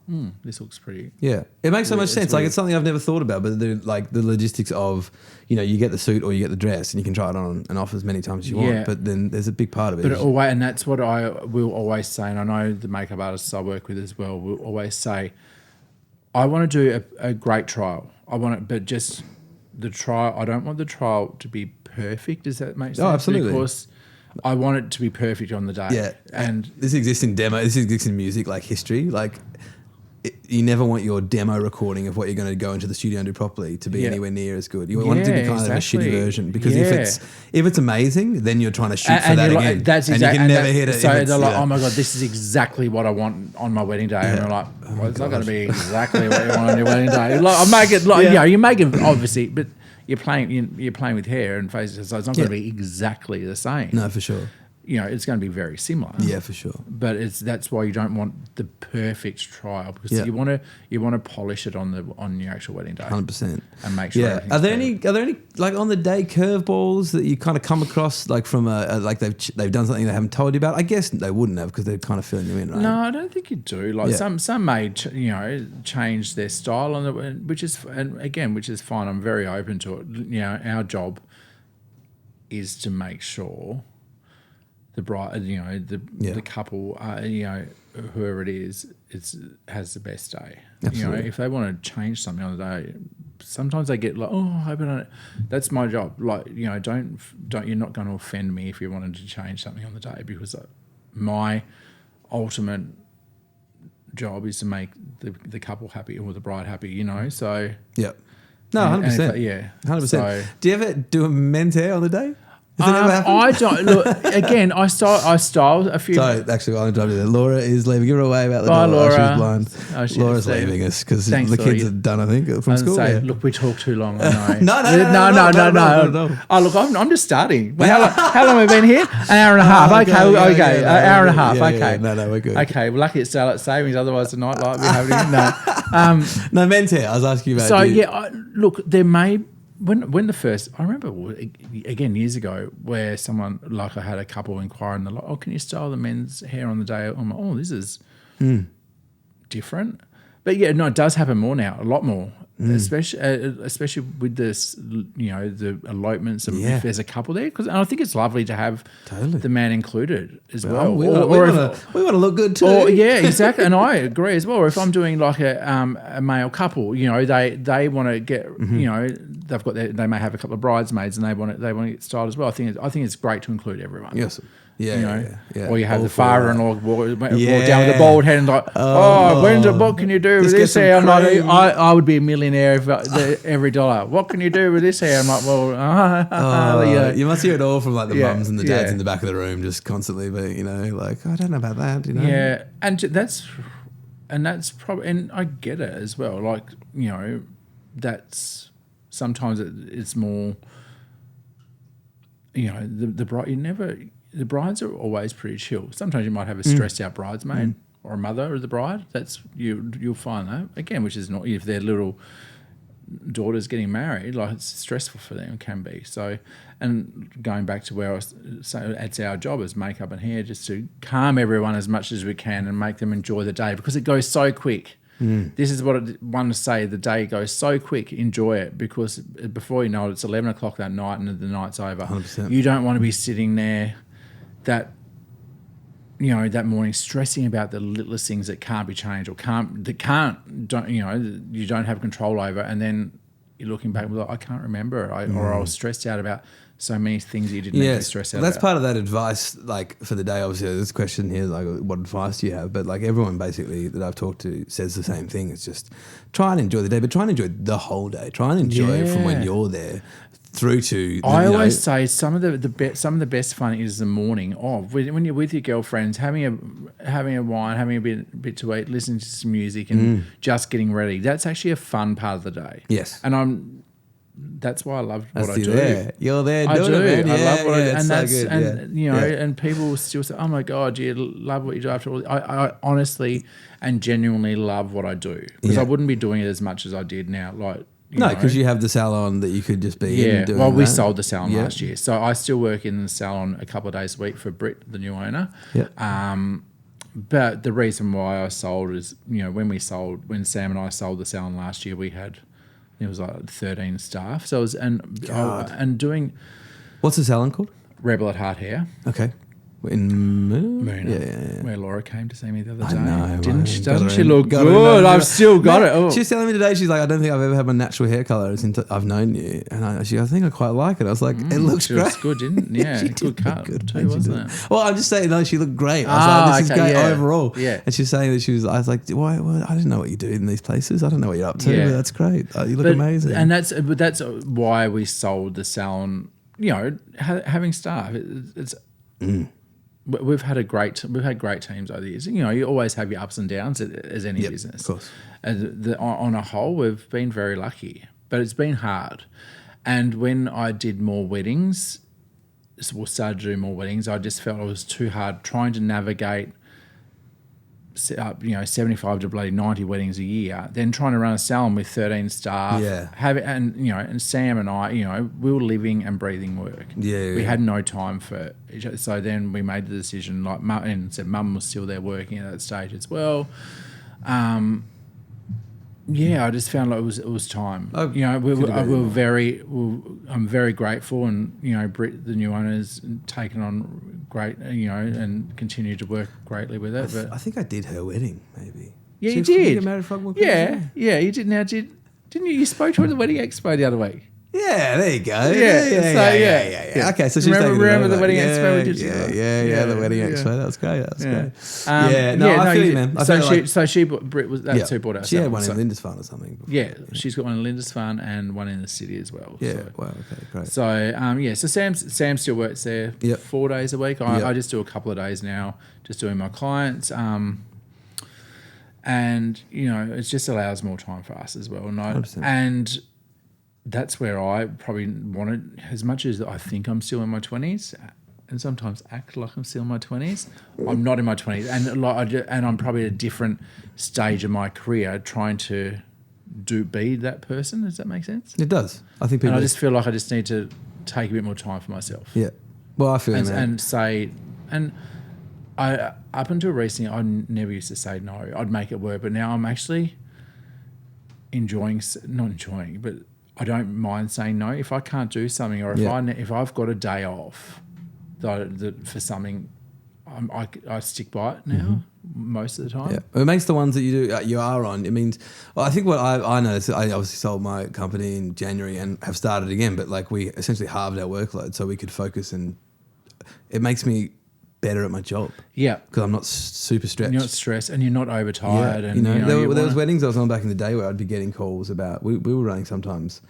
this looks pretty. Yeah. It makes so much sense. Like, it's something I've never thought about, but the logistics of, you get the suit or you get the dress and you can try it on and off as many times as you want, but then there's a big part of it. But and that's what I will always say, and I know the makeup artists I work with as well will always say, I want to do a great trial. But just the trial, I don't want the trial to be perfect. Does that make sense? Oh, absolutely. Because I want it to be perfect on the day. Yeah. And this exists in music, like history. Like, you never want your demo recording of what you're going to go into the studio and do properly to be anywhere near as good. You want it to be kind of a shitty version, because if it's amazing, then you're trying to shoot for that again. That's and you can never hit it. So they're like, oh my God, this is exactly what I want on my wedding day. And they're like, well, it's not going to be exactly what you want on your wedding day. Like, I make it you make it obviously, but you're playing with hair and faces, so it's not going to be exactly the same. No, for sure. It's going to be very similar. Yeah, for sure. But that's why you don't want the perfect trial, because you want to polish it on your actual wedding day. 100%. And make sure. Yeah. Are there any like on the day curveballs that you kind of come across, like from like they've done something they haven't told you about? I guess they wouldn't have, because they're kind of filling you in, right? No, I don't think you do. Like some may change their style on which is fine. I'm very open to it. Our job is to make sure the bride, the couple, whoever it is, has the best day. Absolutely. If they want to change something on the day, sometimes they get like, oh, I hope I don't. That's my job. Like, don't. You're not going to offend me if you wanted to change something on the day, because my ultimate job is to make the couple happy or the bride happy. So yeah, no, 100%. Yeah, 100%. Do you ever do a men's hair on the day? Has that ever happened? I don't look. Again, I styled a few. Sorry, actually, I'm driving there. Laura is leaving. Give her away about the Bye, door. Laura. She's blind. Laura's leaving us because the kids are done, I think, from school. Look, we talk too long. I know. No. Oh, look, I'm just starting. Well, how long have we been here? An hour and a half. Okay. An hour and a half. Okay. No, we're good. Okay, we're lucky it's daylight savings. Otherwise, the nightlight we have. No, men's hair. I was asking you about. So look, there may. When the first, I remember again years ago, where someone, like, I had a couple inquire and they're like, oh, can you style the men's hair on the day? I'm like, oh, this is different. But it does happen more now, a lot more, especially with this, the elopements and if there's a couple there, because I think it's lovely to have the man included as well. We want to look good too. Exactly, and I agree as well. Or if I'm doing like a male couple, they want to get, they've got they may have a couple of bridesmaids and they want to get styled as well. I think it's great to include everyone. Yes. Yeah. Or you have the father-in-law walk down with the bald head and like, what can you do with this hair? I'm like, I would be a millionaire if every dollar. What can you do with this hair? I'm like, well, you must hear it all from like the mums and the dads in the back of the room, just constantly being, like, I don't know about that, Yeah, and that's probably, and I get it as well. Like, that's sometimes it's more, the bride, the brides are always pretty chill. Sometimes you might have a stressed out bridesmaid or a mother of the bride. That's you'll find that again, which is not, if their little daughter's getting married, like, it's stressful for them, it can be. So, and going back to where I was saying, it's our job as makeup and hair just to calm everyone as much as we can and make them enjoy the day, because it goes so quick. This is what I want to say. The day goes so quick. Enjoy it, because before you know it, it's 11 o'clock that night and the night's over. 100%. You don't want to be sitting there that morning stressing about the littlest things that can't be changed or you don't have control over, and then you're looking back and like, I can't remember, or I was stressed out about so many things you didn't need to stress out that's about. part of that advice, like for the day. Obviously, this question here, like, what advice do you have? But like everyone basically that I've talked to says the same thing. It's just try and enjoy the day, but try and enjoy the whole day. Try and enjoy it from when you're there through to. I always say some of the best fun is the morning of when you're with your girlfriends, having a wine, having a bit to eat, listening to some music, and just getting ready. That's actually a fun part of the day. Yes, and that's why I love what I do. There. You're there. I do. It, man. I love what I do, and so that's good. and and people still say, "Oh my God, do you love what you do?" After all, I honestly and genuinely love what I do because I wouldn't be doing it as much as I did now. Like no, because you have the salon that you could just be in doing. Well, we that. sold the salon last year, so I still work in the salon a couple of days a week for Brit, the new owner. Yeah. But the reason why I sold is when Sam and I sold the salon last year, it was like 13 staff. So it was and doing. What's the salon called? Rebel at Heart Hair. Okay. In Moona, yeah. Where Laura came to see me the other day. I know, Didn't she? got Doesn't her she in- look got her good? in- I've still got it. Oh. She was telling me today, she's like, I don't think I've ever had my natural hair colour since I've known you. And I think I quite like it. I was like, it looks She great. looks good, didn't? Yeah, She good did cut look good, too, man, she wasn't did. it? Well, I'm just saying, no, she looked great. I was like, this is great overall. Yeah. And she was saying that I was like, why? I didn't know what you do in these places. I don't know what you're up to, but that's great. You look amazing. And that's why we sold the salon. Having staff, it's. We've had great teams over the years. You always have your ups and downs as any business. Of course. On a whole, we've been very lucky, but it's been hard. And when I did more weddings, started to do more weddings, I just felt it was too hard trying to navigate 75 to bloody 90 weddings a year, then trying to run a salon with 13 staff. Yeah. And Sam and I, we were living and breathing work. Yeah. We had no time for each other. So then we made the decision, like, and said Mum was still there working at that stage as well. I just found like it was time. Oh, I'm very grateful, and Brit, the new owner's taken on great, and continued to work greatly with it. But I think I did her wedding, maybe. yeah, you Did you did. get married for Yeah, you did. Now, didn't you? You spoke to her at the wedding expo the other week. Yeah, there you go. Yeah. Okay, so she's remember the wedding expo we did Yeah, the wedding expo. That was great. That was great. I feel you, man. Brit was that's who bought our. She had one in Lindisfarne or something. Before. Yeah, she's got one in Lindisfarne and one in the city as well. Yeah. So. Wow. Okay. Great. So so Sam still works there 4 days a week. I just do a couple of days now, just doing my clients. And it just allows more time for us as well. And that's where I probably wanted, as much as I think I'm still in my 20s, and sometimes act like I'm still in my 20s. I'm not in my 20s, and I'm probably at a different stage of my career, trying to be that person. Does that make sense? It does. I think people. And I just feel like I just need to take a bit more time for myself. Yeah. Well, I feel and say, and I up until recently, I never used to say no. I'd make it work, but now I'm actually not enjoying, but I don't mind saying no if I can't do something, or if I've got a day off for something, I stick by it now most of the time. Yeah, it makes the ones that you are on. It means, I think what I noticed, I obviously sold my company in January and have started again, but like we essentially halved our workload so we could focus, and it makes me better at my job. Yeah, because I'm not super stretched. You're not stressed, and you're not overtired. Yeah, and there was weddings I was on back in the day where I'd be getting calls about. We were running sometimes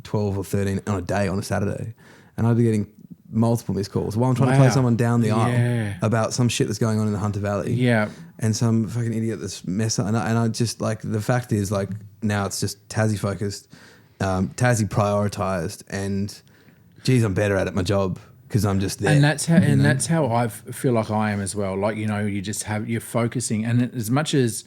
12 or 13 on a day on a Saturday, and I'd be getting multiple missed calls while I'm trying to play someone down the aisle about some shit that's going on in the Hunter Valley. Yeah, and some fucking idiot that's messed up. And I just like, the fact is, like, now it's just Tassie focused, Tassie prioritized, and geez, I'm better at my job. Because I'm just there, and that's how I feel like I am as well. Like, you're focusing, and as much as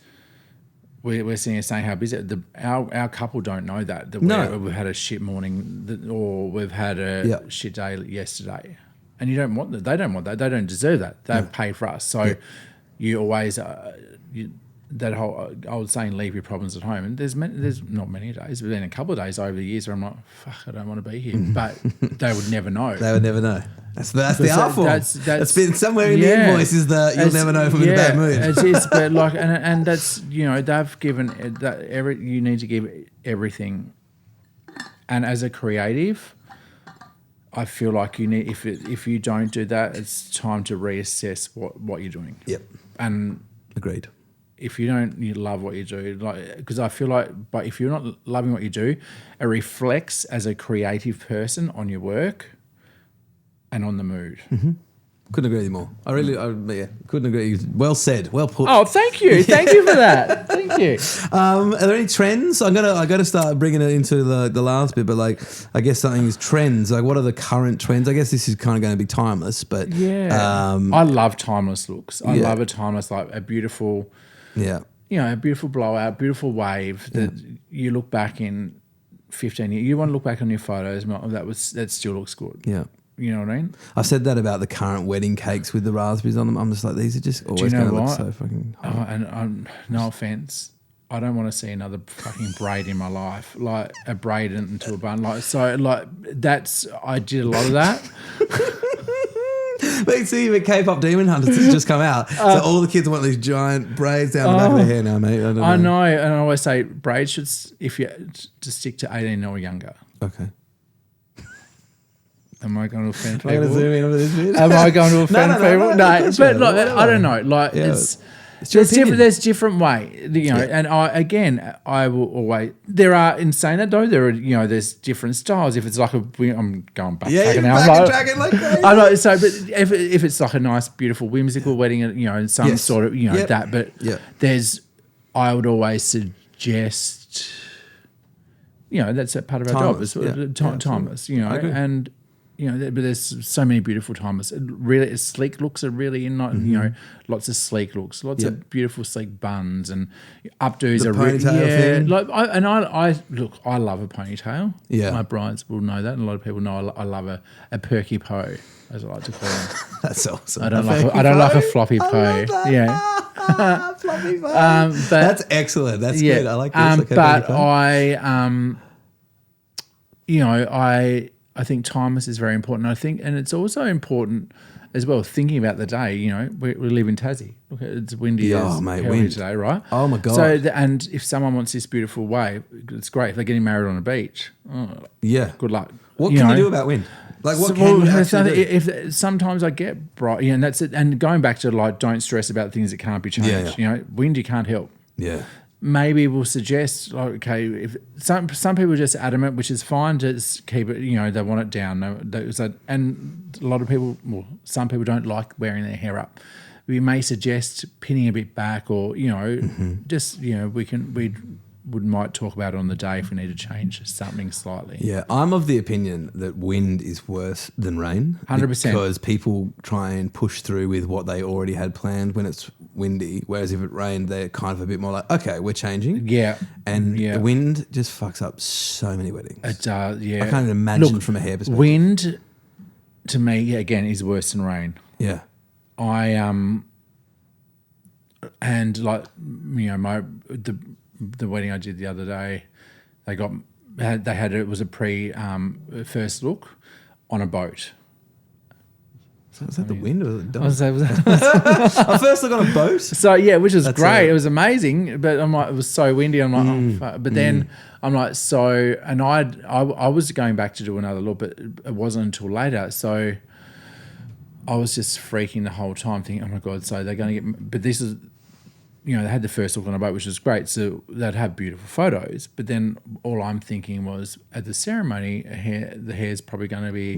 we're saying how busy, our couple don't know that we've had a shit morning, or we've had a shit day yesterday, and you don't want that. They don't want that. They don't deserve that. They've paid for us, so you always that whole old saying, leave your problems at home. And there's not many days, but then a couple of days over the years where I'm like, fuck, I don't want to be here. But they would never know. They would never know. That's the art form. That's been somewhere in the invoice, is you'll never know if I'm in a bad mood. It is, but like, and that's, they've given that you need to give everything. And as a creative, I feel like you need if you don't do that, it's time to reassess what you're doing. Yep. And Agreed. if you don't love what you do, like, because I feel like, but if you're not loving what you do, it reflects as a creative person on your work and on the mood. Mm-hmm. Couldn't agree with you more. Yeah, couldn't agree. Well said. Well put. Oh, thank you. Thank you for that. Thank you. Are there any trends? I gotta start bringing it into the last bit, but like, I guess something is trends. Like, what are the current trends? I guess this is kind of going to be timeless, but yeah, I love timeless looks. I love a timeless, like a beautiful, yeah, a beautiful blowout, beautiful wave that you look back in 15 years. You want to look back on your photos, that still looks good. Yeah. You know what I mean? I've said that about the current wedding cakes with the raspberries on them. I'm just like, these are just always going to look so fucking hot. Oh, and no offense, I don't want to see another fucking braid in my life, like a braid into a bun. I did a lot of that. But see, the K-pop Demon Hunters has just come out, so all the kids want these giant braids down the back of their hair now, mate. I know, and I always say braids should, if you to stick to 18 or younger. Okay. Am I going to offend people? I'm going to zoom in on this bit. Am I going to offend people? No, but like, I don't know. Like, there's different way, And I will always. There are in saying that though, there's different styles. If it's like I'm going back. Yeah, now. Backtracking like crazy. I know. So, but if it's like a nice, beautiful, whimsical wedding, and some sort of that, but I would always suggest. That's a part of our job. It's timeless. And. But there's so many beautiful timeless. Really, sleek looks are really in. Lots of sleek looks, lots of beautiful sleek buns and updos the are really thing. Like I love a ponytail. Yeah, my brides will know that, and a lot of people know I love a perky po, as I like to call them. That's awesome. I don't like a floppy po. Yeah, floppy po. But that's excellent. That's good. I like this. But I think timeless is very important. And it's also important as well, thinking about the day. We live in Tassie. Look, it's windy as hell today, right? Oh my God. So, and if someone wants this beautiful wave, it's great. If they're getting married on a beach, good luck. What can you do about wind? Like, what can you actually do? If sometimes I get bright, and that's it. And going back to like, don't stress about things that can't be changed. Wind you can't help. Yeah. Maybe we'll suggest, like, okay, if some people are just adamant, which is fine, to just keep it, they want it down. And a lot of people, some people don't like wearing their hair up. We may suggest pinning a bit back, or just we might talk about it on the day if we need to change something slightly. Yeah, I'm of the opinion that wind is worse than rain. 100%. Because people try and push through with what they already had planned when it's windy, whereas if it rained, they're kind of a bit more like, okay, we're changing. Yeah. And the wind just fucks up so many weddings. It does, yeah. I can't even imagine from a hair perspective. Wind, to me, again, is worse than rain. Yeah. And like, the wedding I did the other day, it was a first look on a boat. Was that the wind or the was a first look on a boat? So yeah, which was great. It was amazing, but I'm like, it was so windy. I'm like, oh fuck. But then I'm like, and I was going back to do another look, but it wasn't until later. So I was just freaking the whole time, thinking, oh my God, so they're going to get. But this is. They had the first look on a boat, which was great. So they'd have beautiful photos. But then all I'm thinking was, at the ceremony, the hair's probably going to be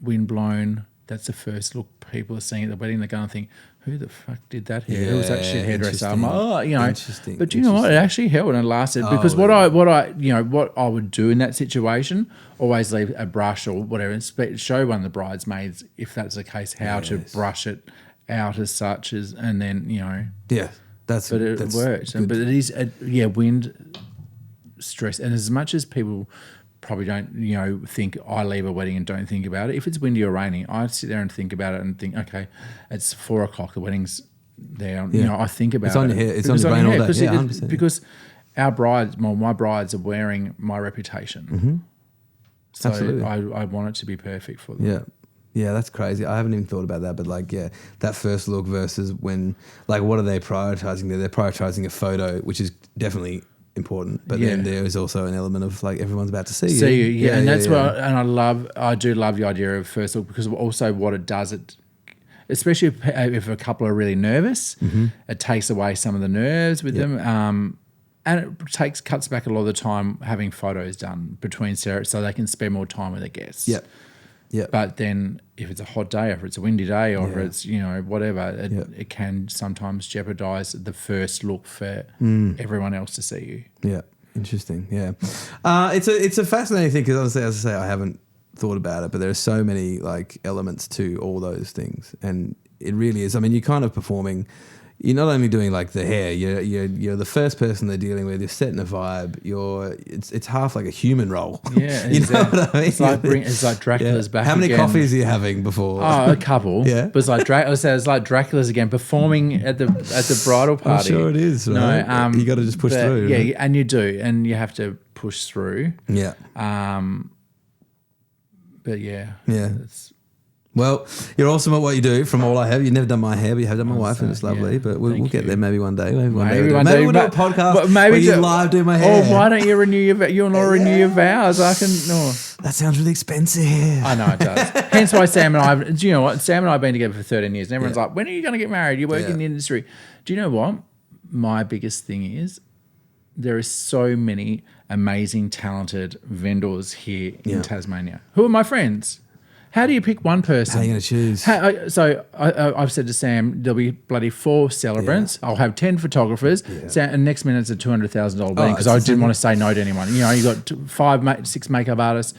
wind blown. That's the first look people are seeing at the wedding. They're going to think, who the fuck did that hair? Who was that shit hairdresser? I'm like, Interesting. But you know what? It actually helped and it lasted. Because what I would do in that situation, always leave a brush or whatever, and show one of the bridesmaids, if that's the case, how to brush it out as such as, and then that's works. Good. But it is wind, stress, and as much as people probably don't think I leave a wedding and don't think about it, if it's windy or raining, I sit there and think about it and think, okay, it's 4:00, the wedding's there. I think about it's on it. your hair, it's on your brain all day. Because our brides, my brides are wearing my reputation. So absolutely. I want it to be perfect for them. Yeah, that's crazy. I haven't even thought about that, but that first look versus when, what are they prioritizing there? They're prioritizing a photo, which is definitely important, but then there is also an element of like everyone's about to see you. Yeah, and that's what I do love the idea of first look, because also what it does, especially if a couple are really nervous, it takes away some of the nerves with them. And it cuts back a lot of the time having photos done between so they can spend more time with their guests. Yeah. But then if it's a hot day, or if it's a windy day, or if it's, whatever, it can sometimes jeopardize the first look for everyone else to see you. Yeah. Interesting. Yeah. It's a fascinating thing, because honestly, as I say, I haven't thought about it, but there are so many like elements to all those things, and it really is. I mean, you're kind of performing. You're not only doing like the hair. You're the first person they're dealing with. You're setting a vibe. It's half like a human role. Yeah, you know what I mean. It's like Dracula's back. How many again. coffees are you having before? Oh, a couple. Yeah, but it's like it's like Dracula's again performing at the bridal party. I'm sure it is. Right? No, you got to just push through. Yeah, right? and you do, and you have to push through. Yeah. But yeah. Well, you're awesome at what you do. From all I have, you've never done my hair, but you have done my wife, and it's lovely. But we'll get there maybe one day. Maybe one day we'll do a podcast. Maybe you live do my hair. Or why don't you renew your renew your vows? I can. No. That sounds really expensive. I know it does. Hence why Sam and I. Do you know what? Sam and I have been together for 13 years, and everyone's like, "When are you going to get married? You work in the industry." Do you know what? My biggest thing is there are so many amazing, talented vendors here in Tasmania who are my friends. How do you pick one person? How are you going to choose? I've said to Sam, there'll be bloody 4 celebrants. I'll have 10 photographers. And next minute's a $200,000 wedding, because I didn't want to say no to anyone. You got 6 makeup artists.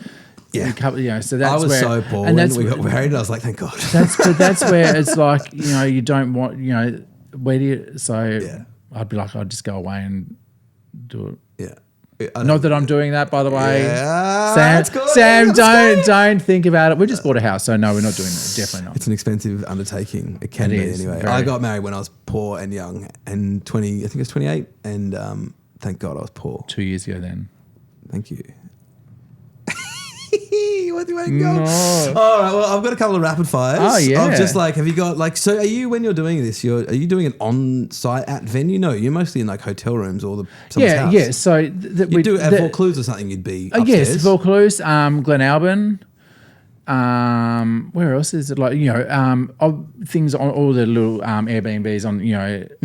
Yeah. So that's I was where, so poor and when we got married. I was like, thank God. That's where it's like, you don't want, where do you, so I'd be like, I'd just go away and do it. Yeah. Not that I'm doing that, by the way. Yeah, Sam, don't think about it. We just bought a house, so no, we're not doing that. Definitely not. It's an expensive undertaking. It can be anyway. I got married when I was poor and young, and I think it was 28, and thank God I was poor. 2 years ago then. Thank you. Where do I go? No. All right, well, I've got a couple of rapid fires. Oh, yeah. Of just like, have you got like, so are you, when you're doing this, are you doing it on site at venue? No, you're mostly in like hotel rooms or someone's house. Yeah. So we do at Vaucluse or something. You'd be upstairs. Yes, Vaucluse, Glenalbyn. Where else is it? Like things on all the little Airbnbs on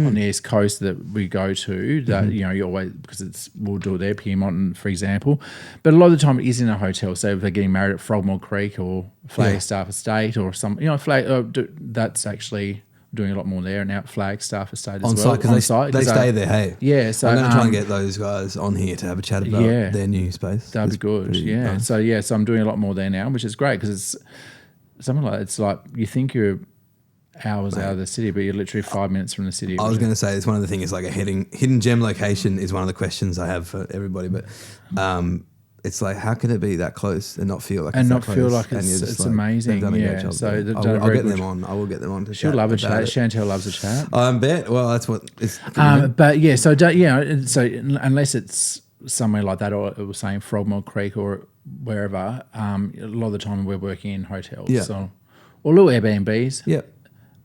on the East Coast that we go to. That you always, because we'll do it there, Piedmont, for example. But a lot of the time it is in a hotel. So if they're getting married at Frogmore Creek or Flagstaff Estate or some, that's actually doing a lot more there, and out Flagstaff Estate as well. On site, because they stay there, hey? Yeah, so I'm going to try and get those guys on here to have a chat about their new space. That'd be good, nice. So I'm doing a lot more there now, which is great, because it's something like, it's like you think you're hours out of the city, but you're literally 5 minutes from the city. I was going to say, it's one of the things, it's like a hidden gem location is one of the questions I have for everybody, but it's like, how can it be that close and not feel like it's amazing? Yeah, so I'll get them on. I will get them on to She'll love a chat. Chantel loves a chat. I bet. Well, that's what it's. But yeah, so so unless it's somewhere like that, or it was saying Frogmore Creek or wherever, a lot of the time we're working in hotels, or little Airbnbs. Yeah.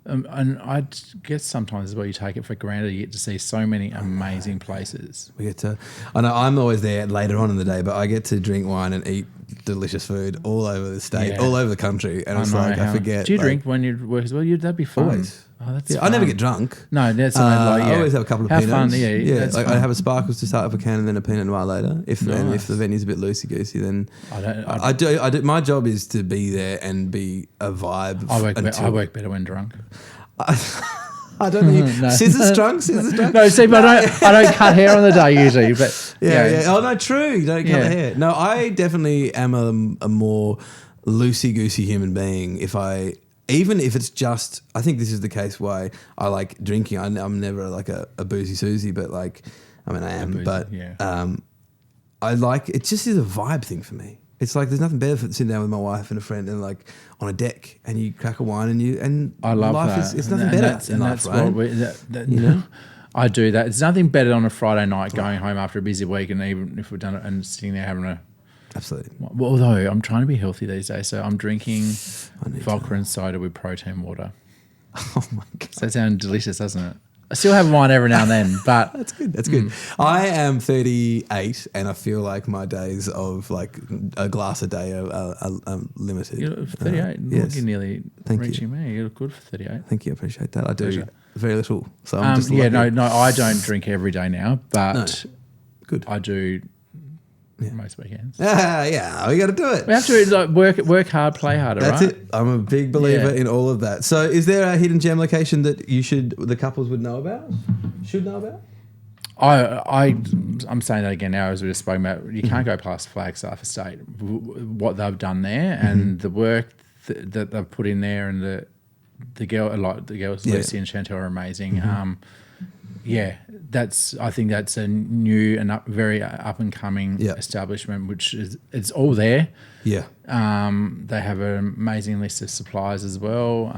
And I guess sometimes as well, you take it for granted. You get to see so many amazing places. We get to. I know I'm always there later on in the day, but I get to drink wine and eat delicious food all over the state, all over the country, and I forget. Do you drink when you work as well? That'd be fun. Always. Oh, that's fun. I never get drunk. No, that's I always have a couple of Pinots. Fun, yeah. Like I have a Sparkles to start with a can and then a Pinot Noir later. If the venue's a bit loosey goosey, then I do. My job is to be there and be a vibe. I work better when drunk. I don't think scissors drunk. No, see, but I don't cut hair on the day usually. But yeah. Oh no, true. You don't cut the hair. No, I definitely am a more loosey goosey human being. Even if it's just, I think this is the case why I like drinking. I'm never like a boozy Susie, but like, I mean, I am, but I like, it just is a vibe thing for me. It's like, there's nothing better than sitting down with my wife and a friend and like on a deck and you crack a wine and I love life that. It's nothing better in life, right? You know? I do that. It's nothing better on a Friday night going home after a busy week, and even if we've done it and sitting there having a. Absolutely. Well, although I'm trying to be healthy these days, so I'm drinking vodka and soda with protein water. Oh my God. So that sounds delicious, doesn't it? I still have wine every now and then, but That's good. That's good. I am 38, and I feel like my days of like a glass a day are limited. You're 38. yes. You're nearly Thank reaching me. You look good for 38. Thank you. I appreciate that. I do Pleasure. very little. So I'm just Yeah, lucky. no, I don't drink every day now, but Good. I do most weekends. Yeah, we got to do it. We have to like work hard, play harder, That's right? it. I'm a big believer Yeah. in all of that. So, is there a hidden gem location that the couples would know about? Should know about? I'm saying that again now as we just spoke about. You can't go past Flagstaff Estate. What they've done there and the work that they've put in there, and the girls Lucy and Chantel are amazing. I think that's a new and very up and coming establishment, which it's all there. Yeah. They have an amazing list of suppliers as well.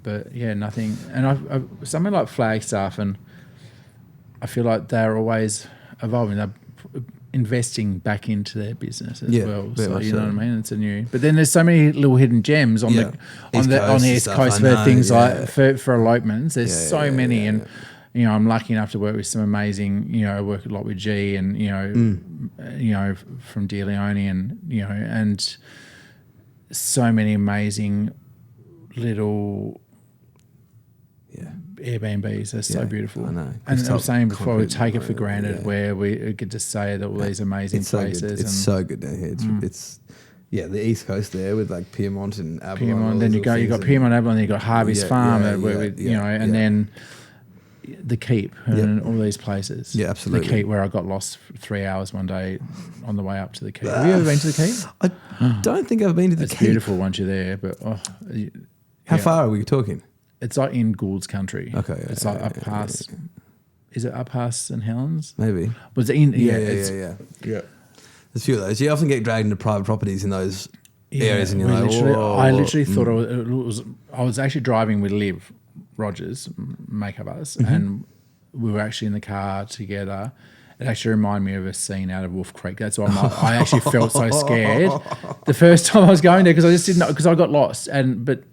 But nothing. And I something like Flagstaff, and I feel like they're always evolving. They're investing back into their business as well. So you know what I mean? It's a new. But then there's so many little hidden gems on the East Coast for things like for elopements. There's so many and. You know, I'm lucky enough to work with some amazing, I work a lot with G and, from De Leon and, and so many amazing little Airbnbs. They're so beautiful. I know. And I was saying before, we take it for granted where we get to say that all these amazing places. It's so good down here. It's the East Coast there with like Piedmont and Avalon. Piedmont, then you got Piedmont, Avalon, then you got Harvey's Farm, and then the Keep and all these places. Yeah, absolutely. The Keep, where I got lost for 3 hours one day on the way up to the Keep. Have you ever been to the Keep? I don't think I've been to the It's Keep. beautiful once you're there, but how far are we talking? It's like in Gould's country. Okay, it's like up past. Is it up past St Helens? Maybe. Was it in? Yeah. Yeah. There's a few of those. You often get dragged into private properties in those areas, and you're like, I literally thought I was actually driving with Liv Rogers, makeup artist, and we were actually in the car together. It actually reminded me of a scene out of Wolf Creek. That's why I actually felt so scared the first time I was going there, because I just didn't know, because I got lost. But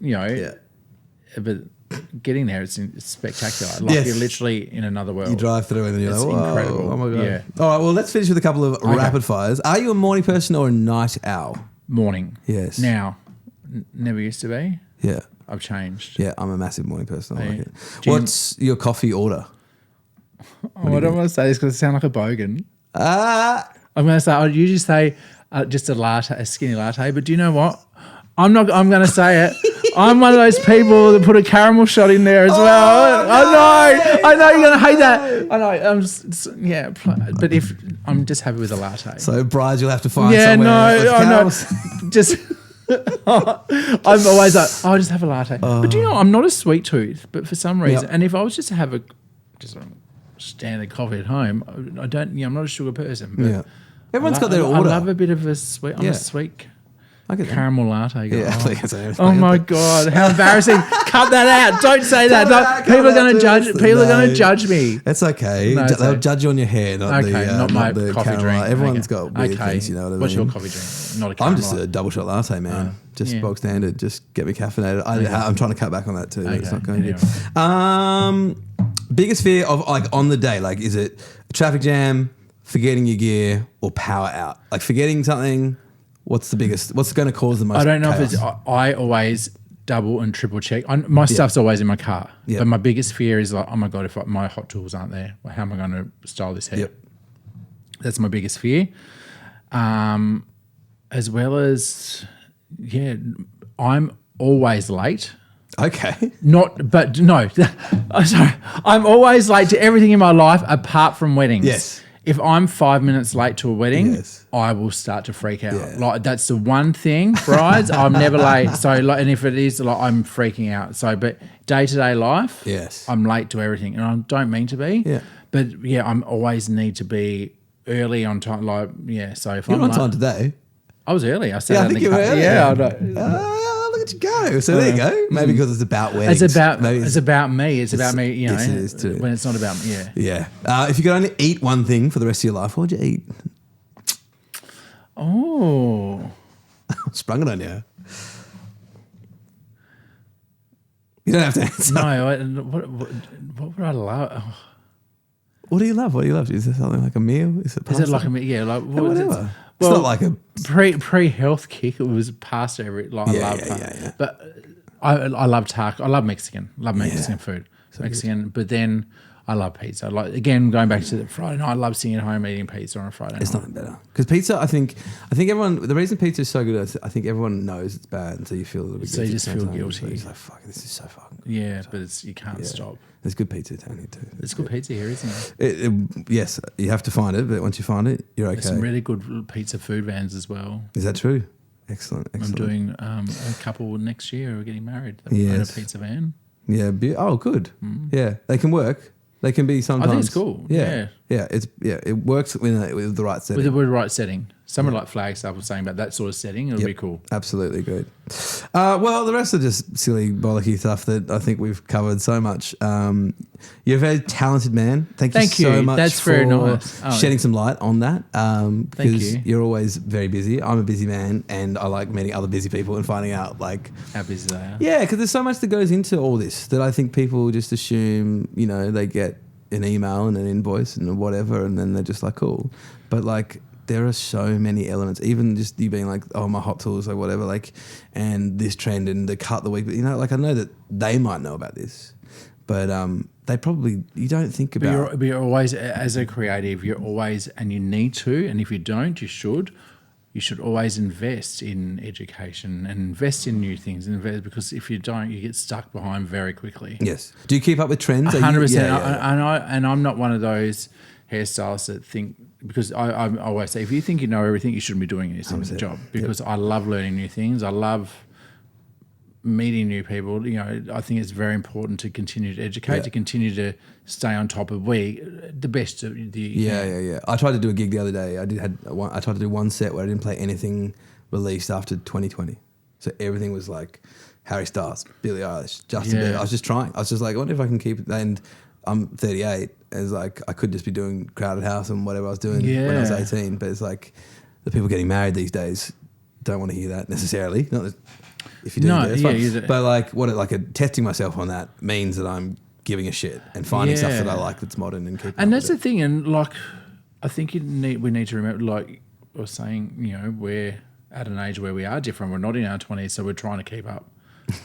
getting there, it's spectacular. Like you're literally in another world. You drive through and then you're like, incredible. Oh my God. Yeah. All right, well, let's finish with a couple of rapid fires. Are you a morning person or a night owl? Morning. Yes. Now, never used to be. Yeah. I've changed. Yeah, I'm a massive morning person. I like it. What's your coffee order? I don't want to say this because I sound like a bogan. I'm going to say, I usually say just a latte, a skinny latte, but do you know what? I'm going to say it. I'm one of those people that put a caramel shot in there as well. No. I know you're going to hate that. I know. But if I'm just happy with a latte. So, brides, you'll have to find somewhere. Just... I'm always like, I'll just have a latte. But do you know, I'm not a sweet tooth, but for some reason, and if I was just to have a standard coffee at home, I'm not a sugar person. But everyone's got their order. I love a bit of a sweet. I'm a sweet caramel latte guy. Yeah, oh my God, how embarrassing! Cut that out. Don't say that. People are going to judge. People are going to judge me. That's okay. They'll judge you on your hair, not my the coffee caramel. drink. Everyone's got weird things, you know what I mean? What's your coffee drink? Not a caramel. I'm just a double shot latte, man. Just bog standard. Just get me caffeinated. I'm trying to cut back on that too. It's not going good. Biggest fear of like on the day, like is it a traffic jam, forgetting your gear, or power out? Like forgetting something. What's the biggest? What's going to cause the most? I don't know chaos? if it's. I always double and triple check. My stuff's always in my car. But my biggest fear is like, oh my God, if my hot tools aren't there, how am I going to style this hair? That's my biggest fear. As well as, I'm always late. Okay. Sorry. I'm always late to everything in my life apart from weddings. Yes. If I'm 5 minutes late to a wedding, I will start to freak out. Yeah. Like that's the one thing, brides, I'm never late. So like, and if it is, like I'm freaking out. So, but day-to-day life, I'm late to everything, and I don't mean to be. Yeah. But I'm always need to be early on time. Like so if You're I'm on late, time today. I was early. I sat I out in think the you were car. early. Yeah, I know. Look at you go. So there you go. Maybe because it's about weddings. It's about me. It's about me. You know, yes, it is too. When it's not about me. Yeah. If you could only eat one thing for the rest of your life, what would you eat? Oh, Sprung it on you. You don't have to answer. No, what would I love? Oh. What do you love? What do you love? Is it something like a meal? Is it pasta? Is it like a yeah, like whatever? It's well, not like a pre health kick. It was pasta every I love pasta. Yeah. But I love taco. I love Mexican. Love Mexican food. So Mexican, but then I love pizza. Like again, going back to the Friday night, I love sitting at home eating pizza on a Friday night. It's nothing better because pizza. I think everyone. The reason pizza is so good, I think everyone knows it's bad, and so you feel a little bit. So you guilty just feel sometimes. guilty. It's like fuck, this is so fucking good. Yeah, but you can't stop. There's good pizza down here too. There's good pizza here, isn't there? Yes, you have to find it, but once you find it, you're okay. There's some really good pizza food vans as well. Is that true? Excellent. I'm doing a couple next year who are getting married. Yes. In a pizza van. Yeah. Oh, good. Yeah, they can work. They can be sometimes. I think it's cool. Yeah. It works with the right setting. With the right setting. Somewhere like Flagstaff was saying about that sort of setting, it'll be cool. Absolutely good. Well, the rest are just silly, bollocky stuff that I think we've covered so much. You're a very talented man. Thank you so much That's for very nice. shedding some light on that. Because you. you're always very busy. I'm a busy man, and I like meeting other busy people and finding out like how busy they are. Yeah, because there's so much that goes into all this that I think people just assume, they get an email and an invoice and whatever, and then they're just like, cool. But like, there are so many elements, even just you being like, oh, my hot tools, like whatever, like, and this trend and the cut the week. But, like I know that they might know about this, but they probably, you don't think about. But you're always, as a creative, you're always, and you need to, and if you don't, you should always invest in education and invest in new things, because if you don't, you get stuck behind very quickly. Yes. Do you keep up with trends? 100%. And I'm not one of those hairstylists that think, because I always say, if you think you know everything, you shouldn't be doing this in the job, because I love learning new things. I love meeting new people. I think it's very important to continue to educate, to continue to stay on top of the best of the. Yeah. I tried to do a gig the other day. I tried to do one set where I didn't play anything released after 2020. So everything was like Harry Styles, Billie Eilish, Justin Bieber. I was just trying. I was just like, I wonder if I can keep it. And I'm 38. It's like I could just be doing Crowded House and whatever I was doing when I was 18. But it's like the people getting married these days don't want to hear that necessarily. Not that if you do, but like testing myself on that means that I'm giving a shit and finding stuff that I like that's modern and keeping. And that's the thing. And like, I think we need to remember, like I was saying, we're at an age where we are different. We're not in our 20s, so we're trying to keep up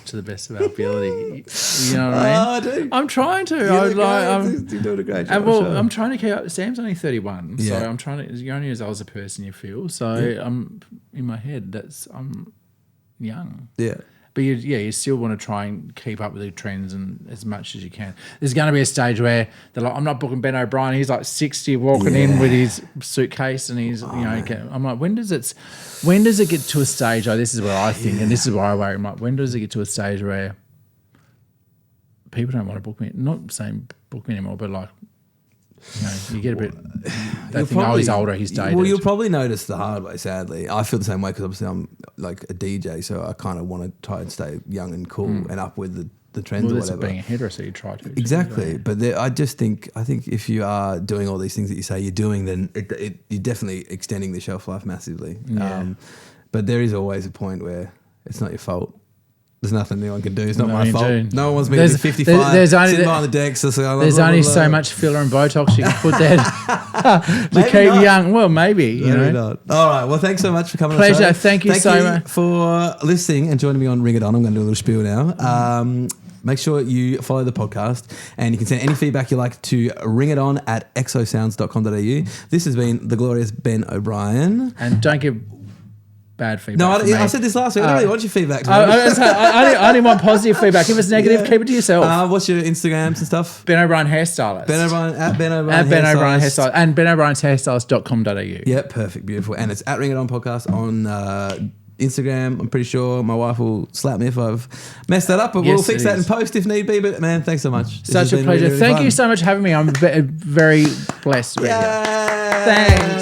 to the best of our ability. You know what I mean? Dude. I'm trying to. You're doing a great job. I'm trying to keep up. Sam's only 31, so I'm trying to. You're only as old as a person you feel. So I'm in my head. I'm young. Yeah. But you still want to try and keep up with the trends and as much as you can. There's going to be a stage where they're like, I'm not booking Ben O'Brien. He's like 60 walking in with his suitcase and he's, I'm like, when does it get to a stage? Oh, this is where I think, and this is where I worry. I'm like, when does it get to a stage where people don't want to book me? Not saying book me anymore, but like, you get a bit. They think, he's older, he's dated. Well, you'll probably notice the hard way. Sadly, I feel the same way because obviously I'm like a DJ, so I kind of want to try and stay young and cool and up with the trends or whatever. Being a hairdresser, you try to exactly. But I think if you are doing all these things that you say you're doing, then you're definitely extending the shelf life massively. Yeah. But there is always a point where it's not your fault. There's nothing anyone can do. It's not my fault. No one wants me to be 55 sitting behind the deck. So there's only so much filler and Botox you can put there to keep you young. Well, maybe. Not. All right. Well, thanks so much for coming on the show. Pleasure. Thank you so much for listening and joining me on Ring It On. I'm going to do a little spiel now. Make sure you follow the podcast and you can send any feedback you like to ringiton@exosounds.com.au. This has been the glorious Ben O'Brien. And don't give bad feedback. No, I said this last week. I don't really want your feedback. I only want positive feedback. If it's negative, keep it to yourself. What's your Instagrams and stuff? Ben O'Brien Hairstylist. Ben O'Brien at Ben O'Brien at Ben O'Brien Hairstylist and Ben O'Brien's Hairstylist.com.au. Yeah, perfect, beautiful. And it's at Ring It On Podcast on Instagram. I'm pretty sure my wife will slap me if I've messed that up, but we'll fix that in post if need be. But man, thanks so much. Such a pleasure. Thank you so much for having me. I'm very blessed. Thanks.